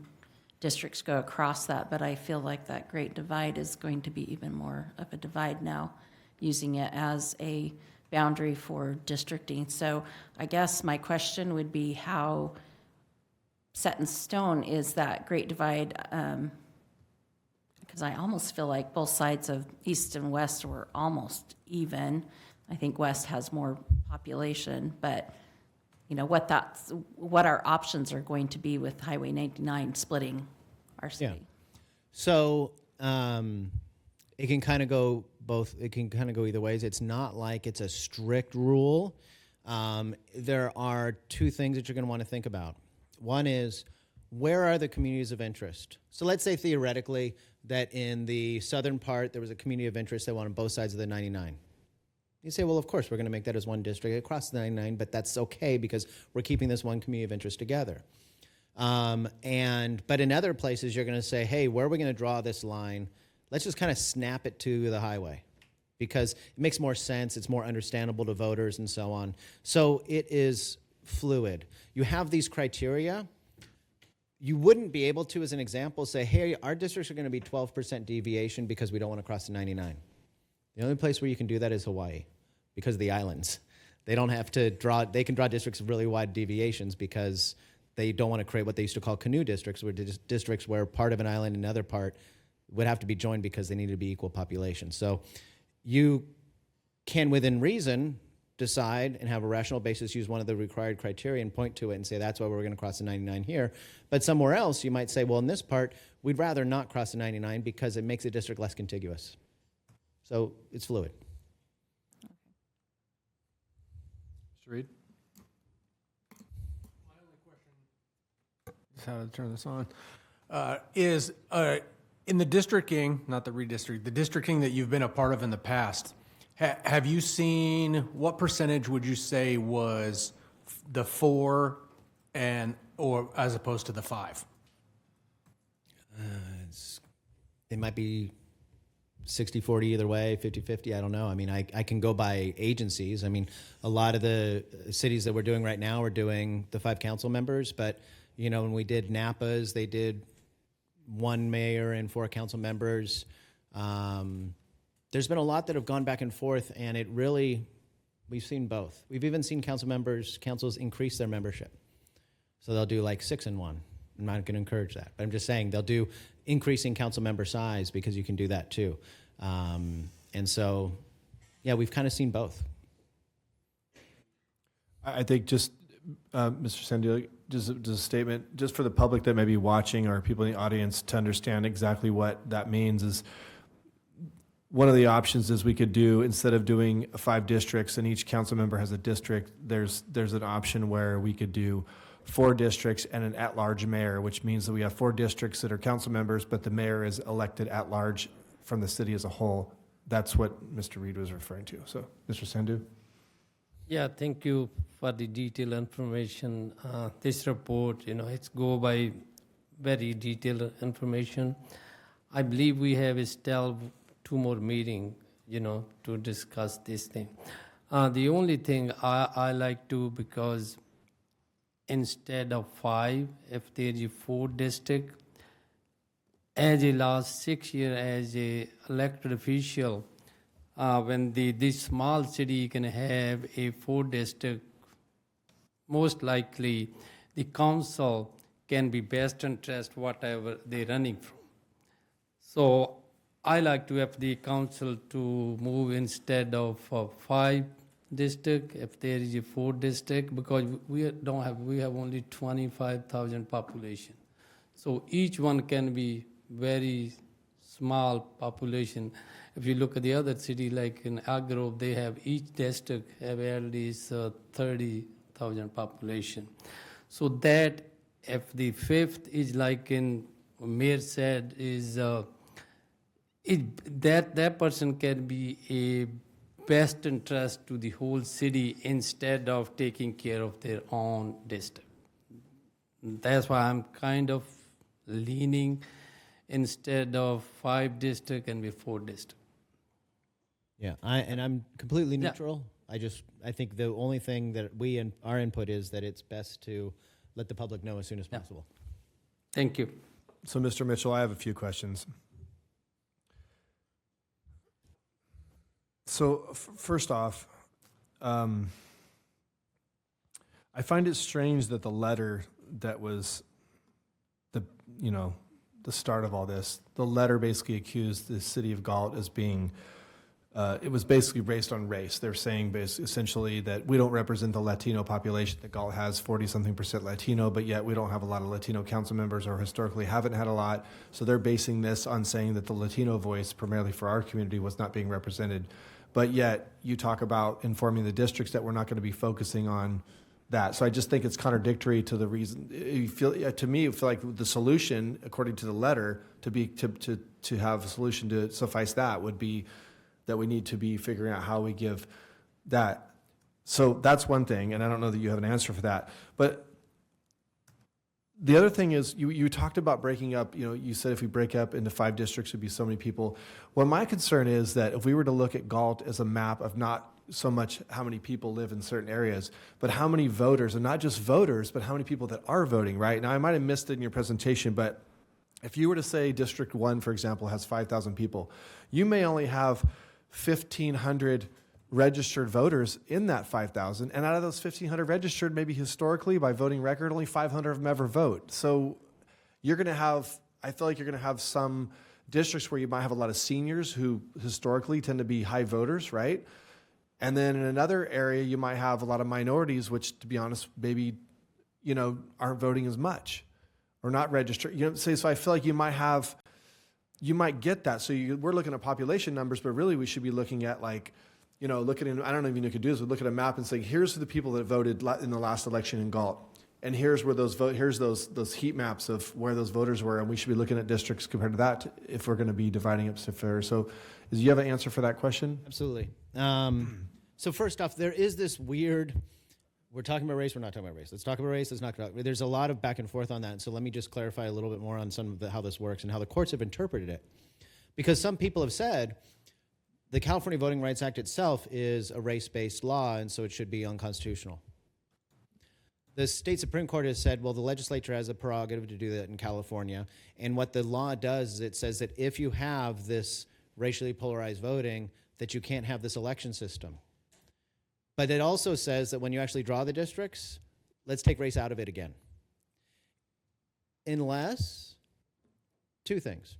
districts go across that, but I feel like that Great Divide is going to be even more of a divide now, using it as a boundary for districting. So I guess my question would be how set in stone is that Great Divide? Because I almost feel like both sides of east and west were almost even. I think west has more population, but you know what our options are going to be with Highway 99 splitting our city. Yeah. So it can kind of go both. It can kind of go either ways. It's not like it's a strict rule. There are two things that you're going to want to think about. One is, where are the communities of interest? So let's say theoretically that in the southern part there was a community of interest that wanted both sides of the 99. You say, well, of course, we're going to make that as one district across the 99, but that's okay because we're keeping this one community of interest together. But in other places, you're going to say, hey, where are we going to draw this line? Let's just kind of snap it to the highway because it makes more sense. It's more understandable to voters and so on. So it is fluid. You have these criteria. You wouldn't be able to, as an example, say, hey, our districts are going to be 12% deviation because we don't want to cross the 99. The only place where you can do that is Hawaii because of the islands. They don't have to draw, they can draw districts of really wide deviations because they don't want to create what they used to call canoe districts, where districts where part of an island and another part would have to be joined because they need to be equal population. So you can, within reason, decide and have a rational basis, use one of the required criteria and point to it and say, that's why we're going to cross the 99 here. But somewhere else, you might say, well, in this part, we'd rather not cross the 99 because it makes the district less contiguous. So it's fluid. Mr. Reed? My only question is how to turn this on. Is in the districting, not the redistricting, the districting that you've been a part of in the past, have you seen, what percentage would you say was the 4 or as opposed to the 5? It might be 60-40 either way, 50-50, I don't know. I mean, I can go by agencies. I mean, a lot of the cities that we're doing right now are doing the 5 council members, but, you know, when we did Napa's, they did 1 mayor and 4 council members. There's been a lot that have gone back and forth, and it really, we've seen both. We've even seen councils increase their membership. So they'll do like 6 in 1. I'm not going to encourage that, but I'm just saying they'll do increasing council member size because you can do that too. And so, yeah, we've kind of seen both. I think just, Mr. Sandy, just a statement, just for the public that may be watching or people in the audience to understand exactly what that means is one of the options is we could do, instead of doing 5 districts and each council member has a district, there's an option where we could do 4 districts and an at-large mayor, which means that we have 4 districts that are council members, but the mayor is elected at-large from the city as a whole. That's what Mr. Reed was referring to. So, Mr. Sandhu? Yeah, thank you for the detailed information. This report, it's go by very detailed information. I believe we have still 2 more meetings. to discuss this thing. The only thing I like to, because instead of 5, if there is 4 district, as a last 6 year as a elected official, when this small city can have a 4 district, most likely the council can be best interest whatever they're running from. So I like to have the council to move instead of 5 district, if there is a 4 district, because we have only 25,000 population. So each one can be very small population. If you look at the other city, like in Agro, they have each district have at least 30,000 population. So that if the 5th is like in Mayor said is that person can be a best interest to the whole city instead of taking care of their own district. That's why I'm kind of leaning instead of 5 district and be 4 district. Yeah, I'm completely neutral. I think the only thing that our input is that it's best to let the public know as soon as possible. Thank you. So, Mr. Mitchell, I have a few questions. So, first off, I find it strange that the letter that was the start of all this, the letter basically accused the city of Galt as being, it was basically based on race. They're saying essentially that we don't represent the Latino population, that Galt has 40-something% Latino, but yet we don't have a lot of Latino council members or historically haven't had a lot. So they're basing this on saying that the Latino voice, primarily for our community, was not being represented. But yet you talk about informing the districts that we're not going to be focusing on that. So I just think it's contradictory to the reason. To me, I feel like the solution, according to the letter, to have a solution to suffice that would be that we need to be figuring out how we give that. So that's one thing, and I don't know that you have an answer for that. But the other thing is, you talked about breaking up, you said if we break up into 5 districts, it would be so many people. Well, my concern is that if we were to look at Galt as a map of not so much how many people live in certain areas, but how many voters, and not just voters, but how many people that are voting, right? Now, I might have missed it in your presentation, but if you were to say District 1, for example, has 5,000 people, you may only have 1,500 registered voters in that 5,000, and out of those 1,500 registered, maybe historically by voting record, only 500 of them ever vote. So you're going to have, I feel like you're going to have some districts where you might have a lot of seniors who historically tend to be high voters, right? And then in another area, you might have a lot of minorities, which, to be honest, maybe, aren't voting as much or not registered. So I feel like you might get that. So we're looking at population numbers, but really we should be looking at looking at, I don't know if you could do this, but look at a map and say, here's the people that voted in the last election in Galt. And here's where here's those heat maps of where those voters were, and we should be looking at districts compared to that if we're going to be dividing up so fair. So do you have an answer for that question? Absolutely. So first off, there is this weird, we're talking about race, we're not talking about race. Let's talk about race, let's not talk about, there's a lot of back and forth on that. And so let me just clarify a little bit more on some of how this works and how the courts have interpreted it. Because some people have said the California Voting Rights Act itself is a race-based law, and so it should be unconstitutional. The state Supreme Court has said, well, the legislature has a prerogative to do that in California. And what the law does is it says that if you have this racially polarized voting, that you can't have this election system. But it also says that when you actually draw the districts, let's take race out of it again. Unless, 2 things.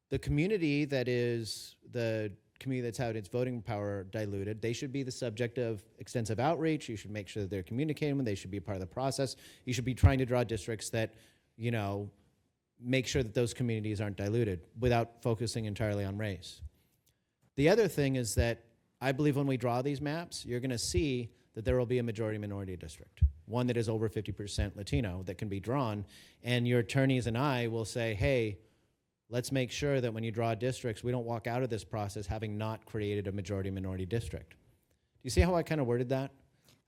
The community that is the community that's had its voting power diluted, they should be the subject of extensive outreach. You should make sure that they're communicating with them. They should be a part of the process. You should be trying to draw districts that, make sure that those communities aren't diluted without focusing entirely on race. The other thing is that I believe when we draw these maps, you're going to see that there will be a majority-minority district, one that is over 50% Latino that can be drawn, and your attorneys and I will say, hey, let's make sure that when you draw districts, we don't walk out of this process having not created a majority-minority district. Do you see how I kind of worded that?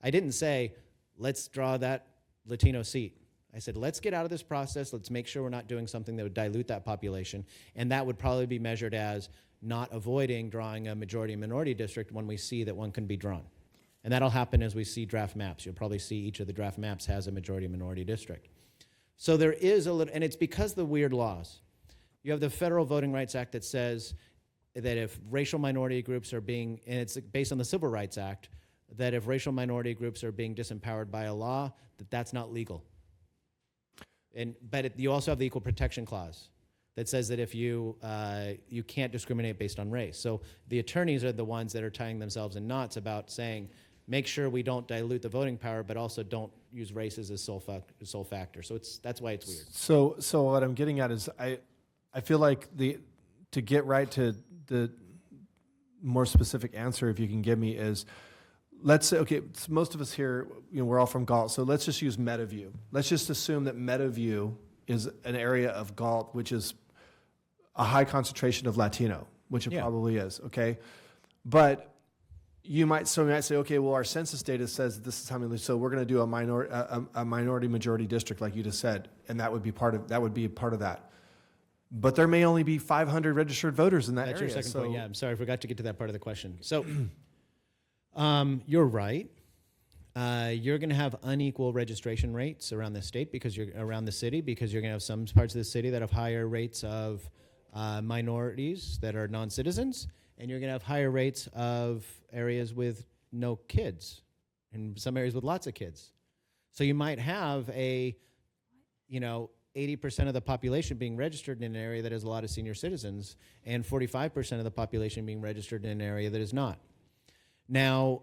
I didn't say, let's draw that Latino seat. I said, let's get out of this process. Let's make sure we're not doing something that would dilute that population. And that would probably be measured as not avoiding drawing a majority minority district when we see that one can be drawn. And that'll happen as we see draft maps. You'll probably see each of the draft maps has a majority minority district. So there is a little, and it's because of the weird laws. You have the Federal Voting Rights Act that says that if racial minority groups are being, and it's based on the Civil Rights Act, that if racial minority groups are being disempowered by a law, that's not legal. But you also have the Equal Protection Clause that says that if you can't discriminate based on race. So the attorneys are the ones that are tying themselves in knots about saying, make sure we don't dilute the voting power, but also don't use race as a sole factor. So that's why it's weird. So what I'm getting at is I feel like to get right to the more specific answer, if you can give me, is let's say, okay, so most of us here, we're all from Galt, so let's just use Meadowview. Let's just assume that Meadowview is an area of Galt which is a high concentration of Latino, which it probably is, okay? But you might say, okay, well, our census data says this is how many, so we're going to do a minority majority district, like you just said, and that would be part of that. But there may only be 500 registered voters in that That's area. your second point. Yeah, I'm sorry, I forgot to get to that part of the question. So, you're right. You're going to have unequal registration rates around the state because you're around the city because you're going to have some parts of the city that have higher rates of minorities that are non-citizens, and you're going to have higher rates of areas with no kids and some areas with lots of kids. So you might have 80% of the population being registered in an area that has a lot of senior citizens and 45% of the population being registered in an area that is not. Now,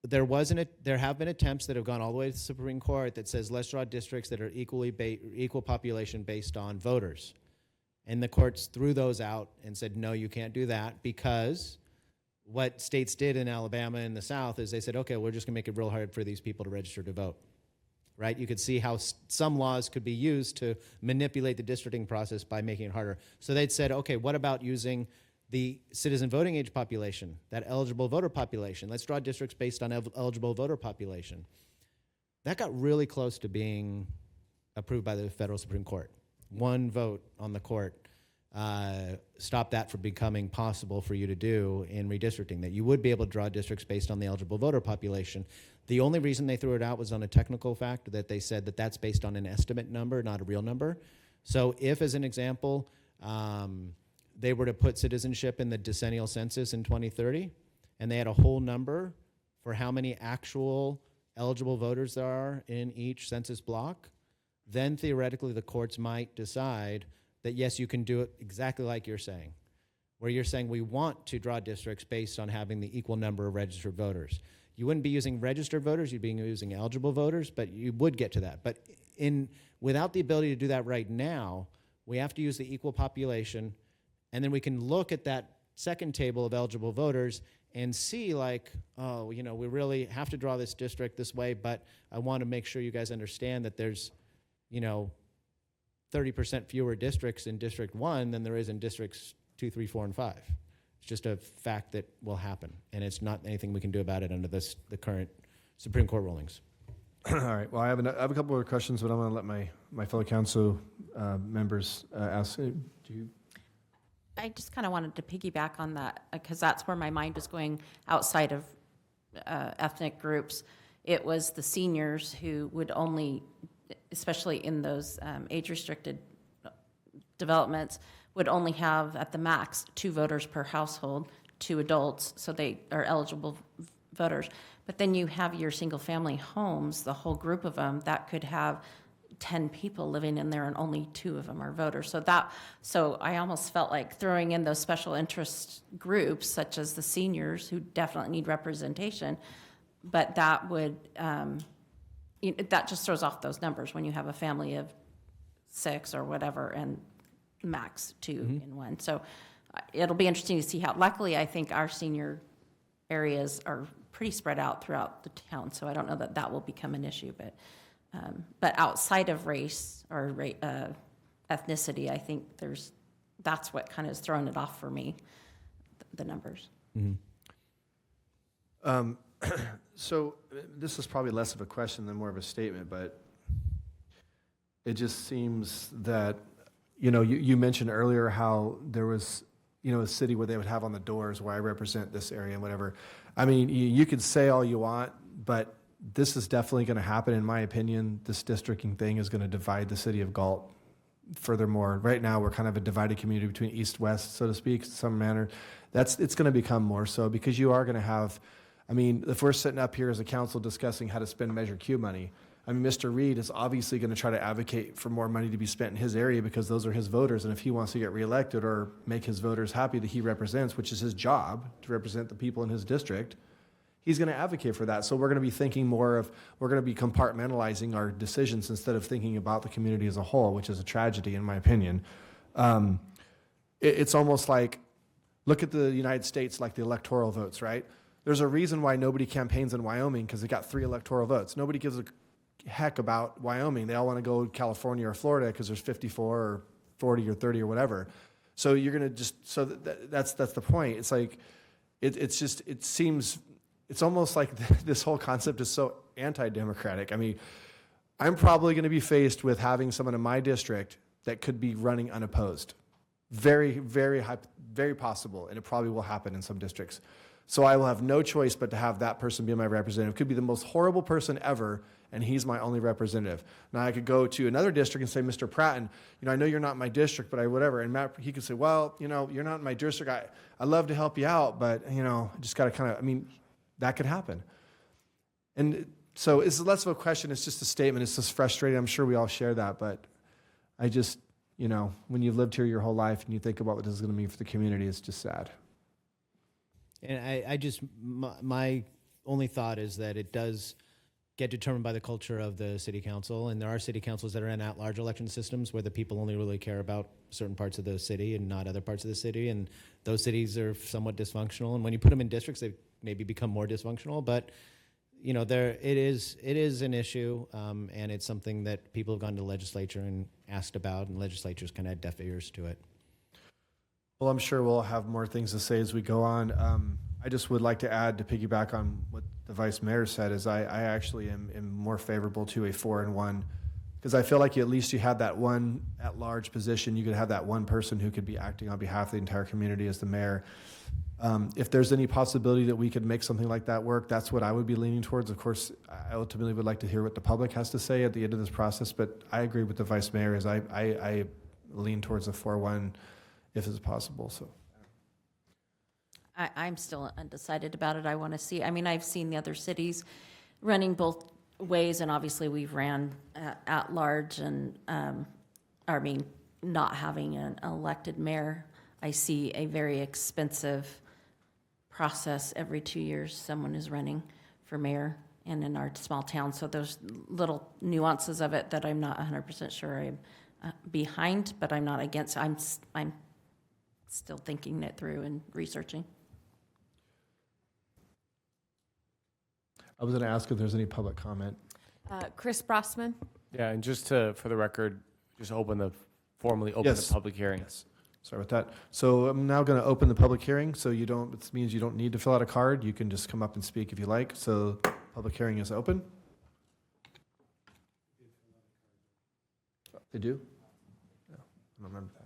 there have been attempts that have gone all the way to the Supreme Court that says let's draw districts that are equal population based on voters. And the courts threw those out and said, no, you can't do that, because what states did in Alabama and the South is they said, okay, we're just going to make it real hard for these people to register to vote. Right? You could see how some laws could be used to manipulate the districting process by making it harder. So they'd said, okay, what about using the citizen voting age population, that eligible voter population? Let's draw districts based on eligible voter population. That got really close to being approved by the federal Supreme Court. One vote on the court stopped that from becoming possible for you to do in redistricting, that you would be able to draw districts based on the eligible voter population. The only reason they threw it out was on a technical fact that they said that that's based on an estimate number, not a real number. So if, as an example, they were to put citizenship in the decennial census in 2030, and they had a whole number for how many actual eligible voters there are in each census block, then theoretically the courts might decide that, yes, you can do it exactly like you're saying, where you're saying we want to draw districts based on having the equal number of registered voters. You wouldn't be using registered voters, you'd be using eligible voters, but you would get to that. But without the ability to do that right now, we have to use the equal population, and then we can look at that second table of eligible voters and see, like, oh, we really have to draw this district this way, but I want to make sure you guys understand that there's 30% fewer districts in District 1 than there is in Districts 2, 3, 4, and 5. It's just a fact that will happen, and it's not anything we can do about it under the current Supreme Court rulings. All right. Well, I have a couple more questions, but I'm going to let my fellow council members ask. I just kind of wanted to piggyback on that because that's where my mind is going outside of ethnic groups. It was the seniors who would only, especially in those age-restricted developments, would only have at the max 2 voters per household, 2 adults, so they are eligible voters. But then you have your single-family homes, the whole group of them, that could have 10 people living in there and only 2 of them are voters. So I almost felt like throwing in those special interest groups, such as the seniors, who definitely need representation, but that would, that just throws off those numbers when you have a family of 6 or whatever and max 2 in one. So it'll be interesting to see how, luckily I think our senior areas are pretty spread out throughout the town, so I don't know that that will become an issue, but outside of race or ethnicity, I think that's what kind of has thrown it off for me, the numbers. So this is probably less of a question than more of a statement, but it just seems that, you mentioned earlier how there was a city where they would have on the doors where I represent this area and whatever. I mean, you could say all you want, but this is definitely going to happen, in my opinion. This districting thing is going to divide the city of Galt. Furthermore, right now we're kind of a divided community between east-west, so to speak, in some manner. It's going to become more so because you are going to have, I mean, if we're sitting up here as a council discussing how to spend Measure Q money, I mean, Mr. Reed is obviously going to try to advocate for more money to be spent in his area because those are his voters, and if he wants to get reelected or make his voters happy that he represents, which is his job to represent the people in his district, he's going to advocate for that. So we're going to be thinking more of, we're going to be compartmentalizing our decisions instead of thinking about the community as a whole, which is a tragedy in my opinion. It's almost like, look at the United States, like the electoral votes, right? There's a reason why nobody campaigns in Wyoming because they got 3 electoral votes. Nobody gives a heck about Wyoming. They all want to go to California or Florida because there's 54 or 40 or 30 or whatever. So you're going to just, so that's the point. It's like, it seems, it's almost like this whole concept is so anti-democratic. I mean, I'm probably going to be faced with having someone in my district that could be running unopposed. Very, very high, very possible, and it probably will happen in some districts. So I will have no choice but to have that person be my representative. Could be the most horrible person ever, and he's my only representative. Now I could go to another district and say, Mr. Pratton, I know you're not in my district, but whatever. And Matt, he could say, well, you're not in my district. I love to help you out, but I just got to kind of, that could happen. And so it's less of a question. It's just a statement. It's just frustrating. I'm sure we all share that, but I just, when you've lived here your whole life and you think about what this is going to mean for the community, it's just sad. And I just, my only thought is that it does get determined by the culture of the city council. And there are city councils that are in at-large election systems where the people only really care about certain parts of the city and not other parts of the city. And those cities are somewhat dysfunctional. And when you put them in districts, they maybe become more dysfunctional. But, it is an issue. And it's something that people have gone to the legislature and asked about, and legislatures kind of had deaf ears to it. Well, I'm sure we'll have more things to say as we go on. I just would like to add, to piggyback on what the vice mayor said, is I actually am more favorable to a 4-in-1, because I feel like at least you have that one at-large position. You could have that one person who could be acting on behalf of the entire community as the mayor. If there's any possibility that we could make something like that work, that's what I would be leaning towards. Of course, I ultimately would like to hear what the public has to say at the end of this process, but I agree with the vice mayor as I lean towards a 4-1 if it's possible. So I'm still undecided about it. I want to see, I've seen the other cities running both ways, and obviously we've ran at large and, not having an elected mayor. I see a very expensive process every 2 years. Someone is running for mayor, and in our small town. So there's little nuances of it that I'm not 100% sure I'm behind, but I'm not against. I'm still thinking it through and researching. I was going to ask if there's any public comment. Chris Brossman? Yeah, and just for the record, just formally open Yes. the public hearing. Yes. Sorry about that. So I'm now going to open the public hearing. So it means you don't need to fill out a card. You can just come up and speak if you like. So public hearing is open. They do? No, I don't remember that.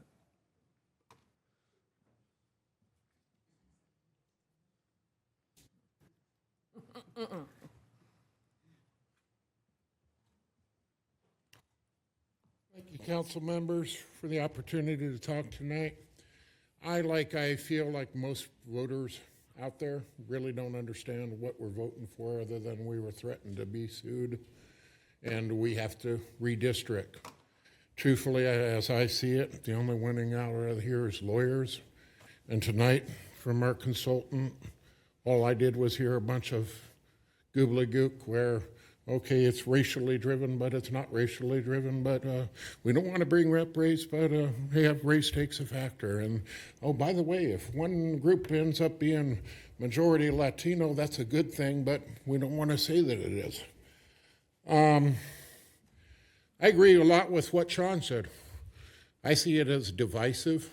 Thank you, council members, for the opportunity to talk tonight. I feel like most voters out there really don't understand what we're voting for, other than we were threatened to be sued and we have to redistrict. Truthfully, as I see it, the only winning out of here is lawyers. And tonight, from our consultant, all I did was hear a bunch of gobbledygook where, okay, it's racially driven, but it's not racially driven, but we don't want to bring up race, but race takes a factor. And, oh, by the way, if one group ends up being majority Latino, that's a good thing, but we don't want to say that it is. I agree a lot with what Sean said. I see it as divisive,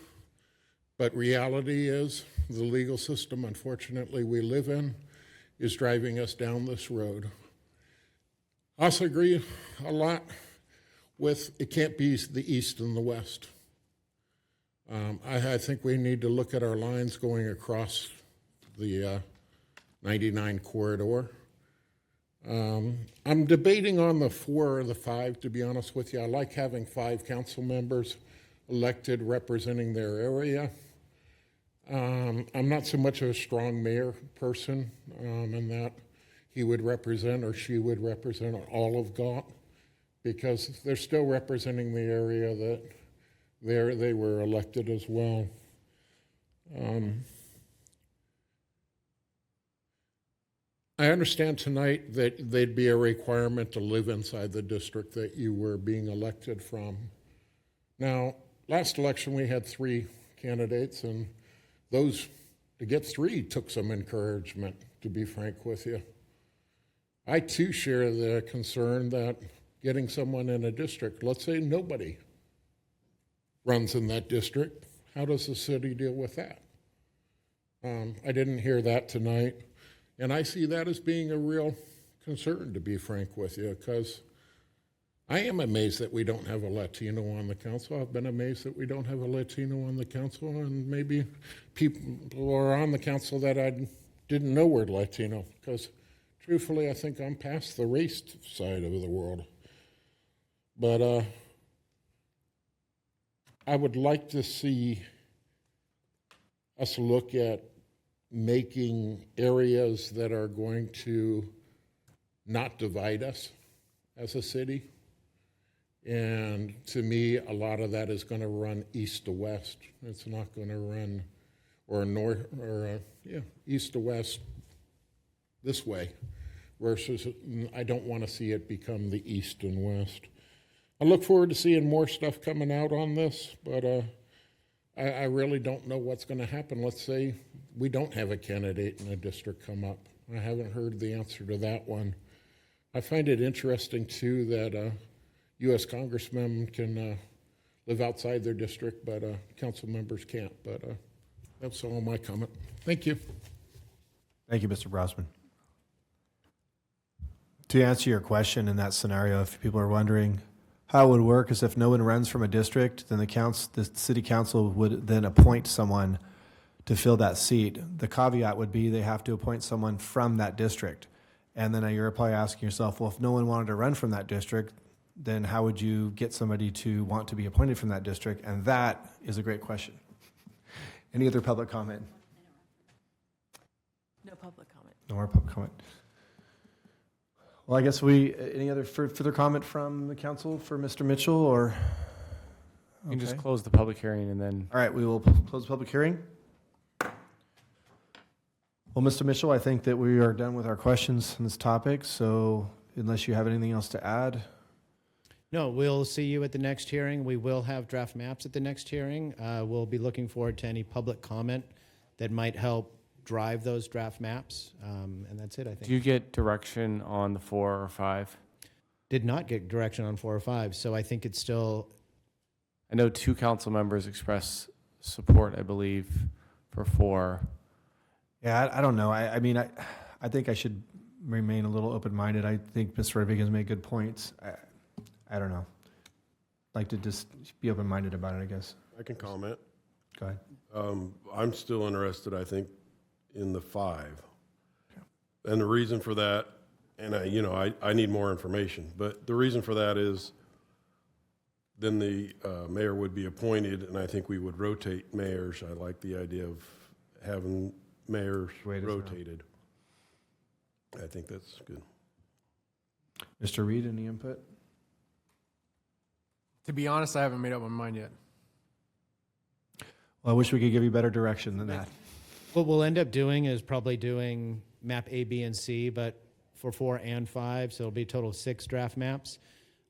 but reality is the legal system, unfortunately, we live in is driving us down this road. I also agree a lot with it can't be the East and the West. I think we need to look at our lines going across the 99 corridor. I'm debating on the 4 or the 5, to be honest with you. I like having 5 council members elected representing their area. I'm not so much of a strong mayor person in that he would represent or she would represent all of Galt, because they're still representing the area that they were elected as well. I understand tonight that there'd be a requirement to live inside the district that you were being elected from. Now, last election we had 3 candidates, and those, to get 3 took some encouragement, to be frank with you. I too share the concern that getting someone in a district, let's say nobody runs in that district, how does the city deal with that? I didn't hear that tonight, and I see that as being a real concern, to be frank with you, because I am amazed that we don't have a Latino on the council. I've been amazed that we don't have a Latino on the council, and maybe people are on the council that I didn't know were Latino, because truthfully, I think I'm past the race side of the world. But I would like to see us look at making areas that are going to not divide us as a city. And to me, a lot of that is going to run east to west. It's not going to run east to west this way, versus I don't want to see it become the east and west. I look forward to seeing more stuff coming out on this, but I really don't know what's going to happen. Let's say we don't have a candidate in a district come up. I haven't heard the answer to that one. I find it interesting, too, that U.S. congressmen can live outside their district, but council members can't. But that's all my comment. Thank you. Thank you, Mr. Brosman. To answer your question in that scenario, if people are wondering, how it would work is if no one runs from a district, then the city council would then appoint someone to fill that seat. The caveat would be they have to appoint someone from that district. And then you're probably asking yourself, well, if no one wanted to run from that district, then how would you get somebody to want to be appointed from that district? And that is a great question. Any other public comment? No public comment. No more public comment. Well, I guess any other further comment from the council for Mr. Mitchell, or? You can just Okay. close the public hearing and then. All right, we will close the public hearing. Well, Mr. Mitchell, I think that we are done with our questions on this topic, so unless you have anything else to add. No, we'll see you at the next hearing. We will have draft maps at the next hearing. We'll be looking forward to any public comment that might help drive those draft maps. And that's it, I think. Do you get direction on the 4 or 5? Did not get direction on 4 or 5, so I think it's still. I know 2 council members express support, I believe, for 4. Yeah, I don't know. I mean, I think I should remain a little open-minded. I think Mr. Rodriguez made good points. I don't know. Like to just be open-minded about it, I guess. I can comment. Go ahead. I'm still interested, I think, in the 5. And the reason for that, and I need more information, but the reason for that is then the mayor would be appointed, and I think we would rotate mayors. I like the idea of having mayors rotated. I think that's good. Mr. Reed, any input? To be honest, I haven't made up my mind yet. Well, I wish we could give you better direction than that. What we'll end up doing is probably doing map A, B, and C, but for 4 and 5, so it'll be a total of 6 draft maps.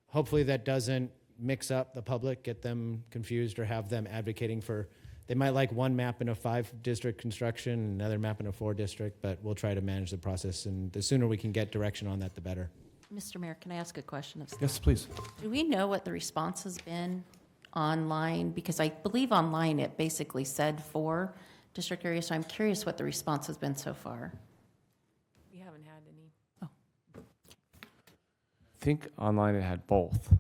Hopefully that doesn't mix up the public, get them confused, or have them advocating for, they might like one map in a 5-district construction, another map in a 4-district, but we'll try to manage the process, and the sooner we can get direction on that, the better. Mr. Mayor, can I ask a question of staff? Yes, please. Do we know what the response has been online? Because I believe online it basically said 4 district areas, so I'm curious what the response has been so far. We haven't had any. I think online it had both.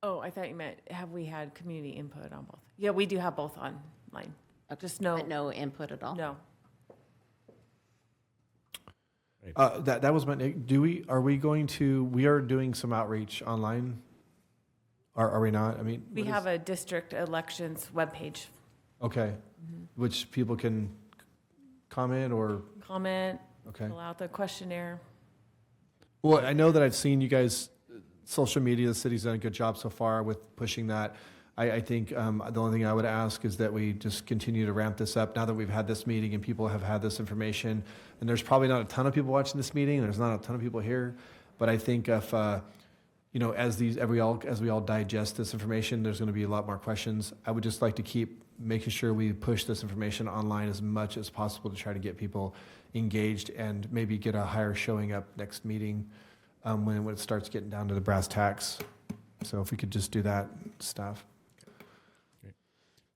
Oh, I thought you meant, have we had community input on both? Yeah, we do have both online. Just no, But no input at all? no. That was my, are we going to, we are doing some outreach online? Are we not? I mean. We what is- have a district elections webpage. Okay, which people can comment or, Comment, okay. fill out the questionnaire. Well, I know that I've seen you guys, social media, the city's done a good job so far with pushing that. I think the only thing I would ask is that we just continue to ramp this up now that we've had this meeting and people have had this information. And there's probably not a ton of people watching this meeting, and there's not a ton of people here. But I think if, you know, as we all digest this information, there's going to be a lot more questions. I would just like to keep making sure we push this information online as much as possible to try to get people engaged and maybe get a higher showing up next meeting when it starts getting down to the brass tacks. So if we could just do that, staff.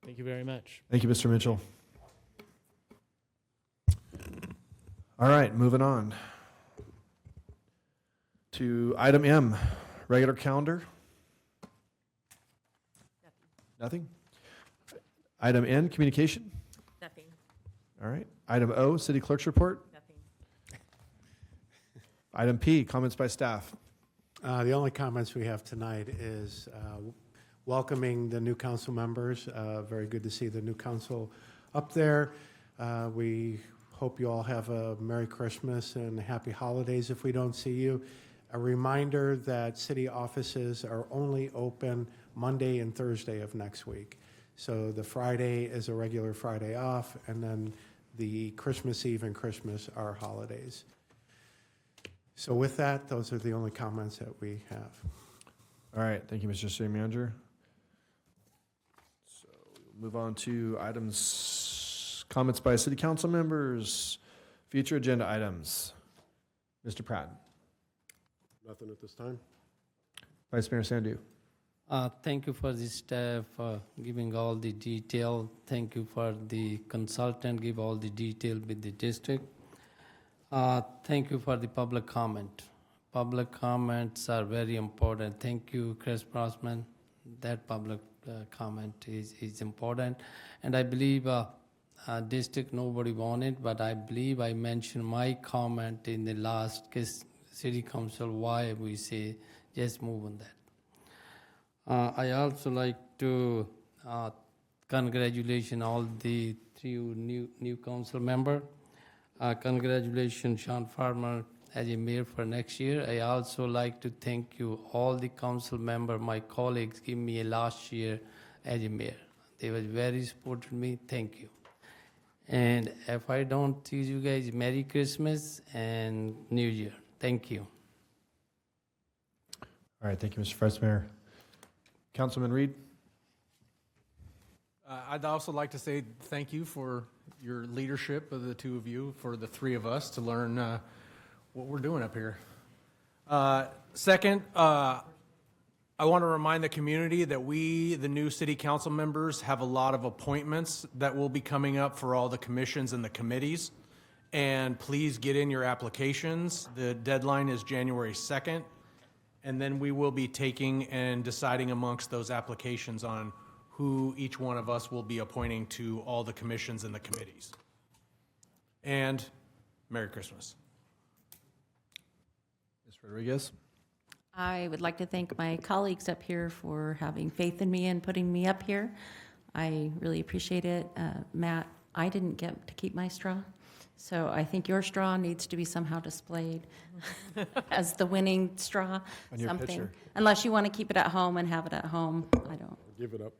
Thank you very much. Thank you, Mr. Mitchell. All right, moving on to item M, regular calendar. Nothing? Item N, communication. Nothing, All right. Item O, city clerk's report. nothing. Item P, comments by staff. The only comments we have tonight is welcoming the new council members. Very good to see the new council up there. We hope you all have a Merry Christmas and Happy Holidays if we don't see you. A reminder that city offices are only open Monday and Thursday of next week. So the Friday is a regular Friday off, and then the Christmas Eve and Christmas are holidays. So with that, those are the only comments that we have. All right. Thank you, Mr. City Manager. So we'll move on to items, comments by city council members, future agenda items. Mr. Pratt. Nothing at this time? Vice Mayor Sandu. Thank you for the staff giving all the detail. Thank you for the consultant give all the detail with the district. Thank you for the public comment. Public comments are very important. Thank you, Chris Brosman. That public comment is important. And I believe district nobody wanted, but I believe I mentioned my comment in the last city council why we say just move on that. I also like to congratulate all the three new council member. Congratulations, Sean Farmer, as a mayor for next year. I also like to thank you, all the council member, my colleagues, give me a last year as a mayor. They were very supportive of me. Thank you. And if I don't see you guys, Merry Christmas and New Year. Thank you. All right. Thank you, Mr. Vice Mayor. Councilman Reed. I'd also like to say thank you for your leadership of the two of you, for the three of us to learn what we're doing up here. Second, I want to remind the community that we, the new city council members, have a lot of appointments that will be coming up for all the commissions and the committees. And please get in your applications. The deadline is January 2nd. And then we will be taking and deciding amongst those applications on who each one of us will be appointing to all the commissions and the committees. And Merry Christmas. Ms. Rodriguez. I would like to thank my colleagues up here for having faith in me and putting me up here. I really appreciate it. Matt, I didn't get to keep my straw, so I think your straw needs to be somehow displayed as the winning straw. On your pitcher. Unless you want to keep it at home and have it at home. I don't. Give it up.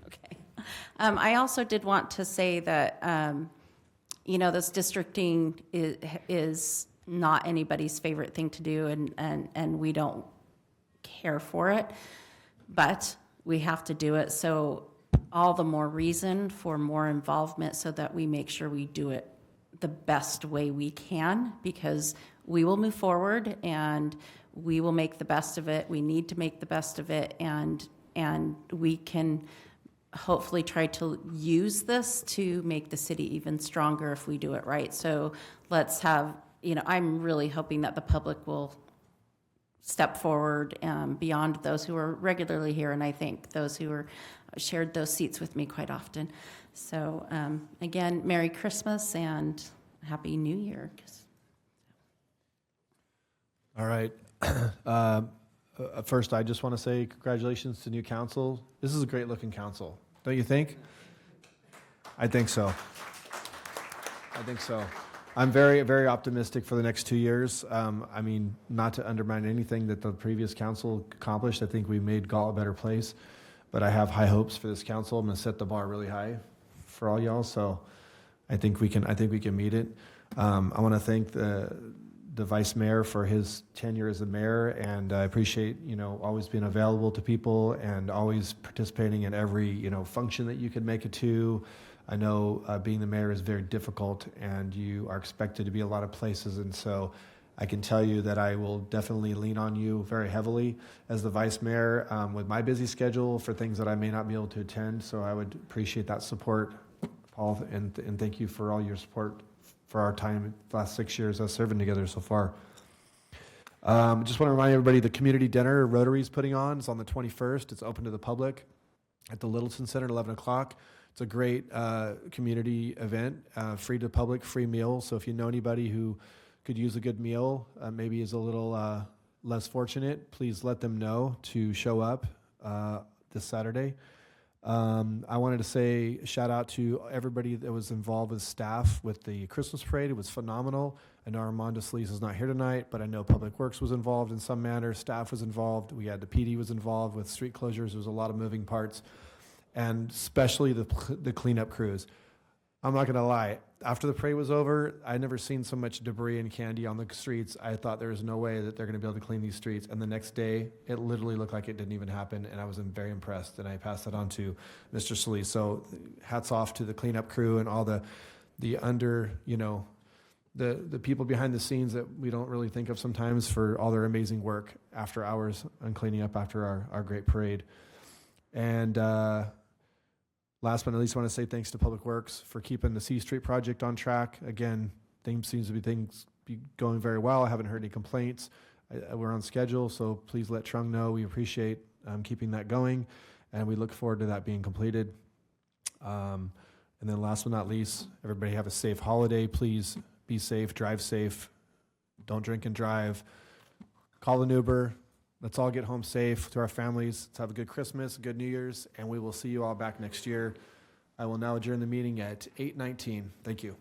Okay. I also did want to say that, you know, this districting is not anybody's favorite thing to do, and we don't care for it, but we have to do it. So all the more reason for more involvement so that we make sure we do it the best way we can, because we will move forward and we will make the best of it. We need to make the best of it, and we can hopefully try to use this to make the city even stronger if we do it right. So let's have, you know, I'm really hoping that the public will step forward beyond those who are regularly here, and I think those who are shared those seats with me quite often. So again, Merry Christmas and Happy New Year. All right. First, I just want to say congratulations to new council. This is a great-looking council, don't you think? I think so. I think so. I'm very, very optimistic for the next 2 years. I mean, not to undermine anything that the previous council accomplished. I think we made Galt a better place, but I have high hopes for this council. I'm going to set the bar really high for all y'all. So I think we can meet it. I want to thank the vice mayor for his tenure as a mayor, and I appreciate, always being available to people and always participating in every, function that you can make it to. I know being the mayor is very difficult, and you are expected to be a lot of places, and so I can tell you that I will definitely lean on you very heavily as the vice mayor with my busy schedule for things that I may not be able to attend, so I would appreciate that support, Paul, and thank you for all your support for our time the last 6 years of serving together so far. Just want to remind everybody the community dinner Rotary's putting on is on the 21st. It's open to the public at the Littleton Center at 11 o'clock. It's a great community event, free to the public, free meal. So if you know anybody who could use a good meal, maybe is a little less fortunate, please let them know to show up this Saturday. I wanted to say a shout out to everybody that was involved with staff with the Christmas parade. It was phenomenal. I know Armando Solis is not here tonight, but I know Public Works was involved in some manner. Staff was involved. We had the PD was involved with street closures. There was a lot of moving parts, and especially the cleanup crews. I'm not going to lie. After the parade was over, I'd never seen so much debris and candy on the streets. I thought there was no way that they're going to be able to clean these streets. And the next day, it literally looked like it didn't even happen. And I was very impressed. And I passed that on to Mr. Solis. So hats off to the cleanup crew and all the people behind the scenes that we don't really think of sometimes for all their amazing work after hours on cleaning up after our great parade. And last but not least, I want to say thanks to Public Works for keeping the C Street project on track. Again, things be going very well. I haven't heard any complaints. We're on schedule, so please let Trung know. We appreciate keeping that going, and we look forward to that being completed. And then last but not least, everybody have a safe holiday. Please be safe, drive safe, don't drink and drive. Call an Uber. Let's all get home safe to our families. Let's have a good Christmas, a good New Year's, and we will see you all back next year. I will now adjourn the meeting at 8:19. Thank you.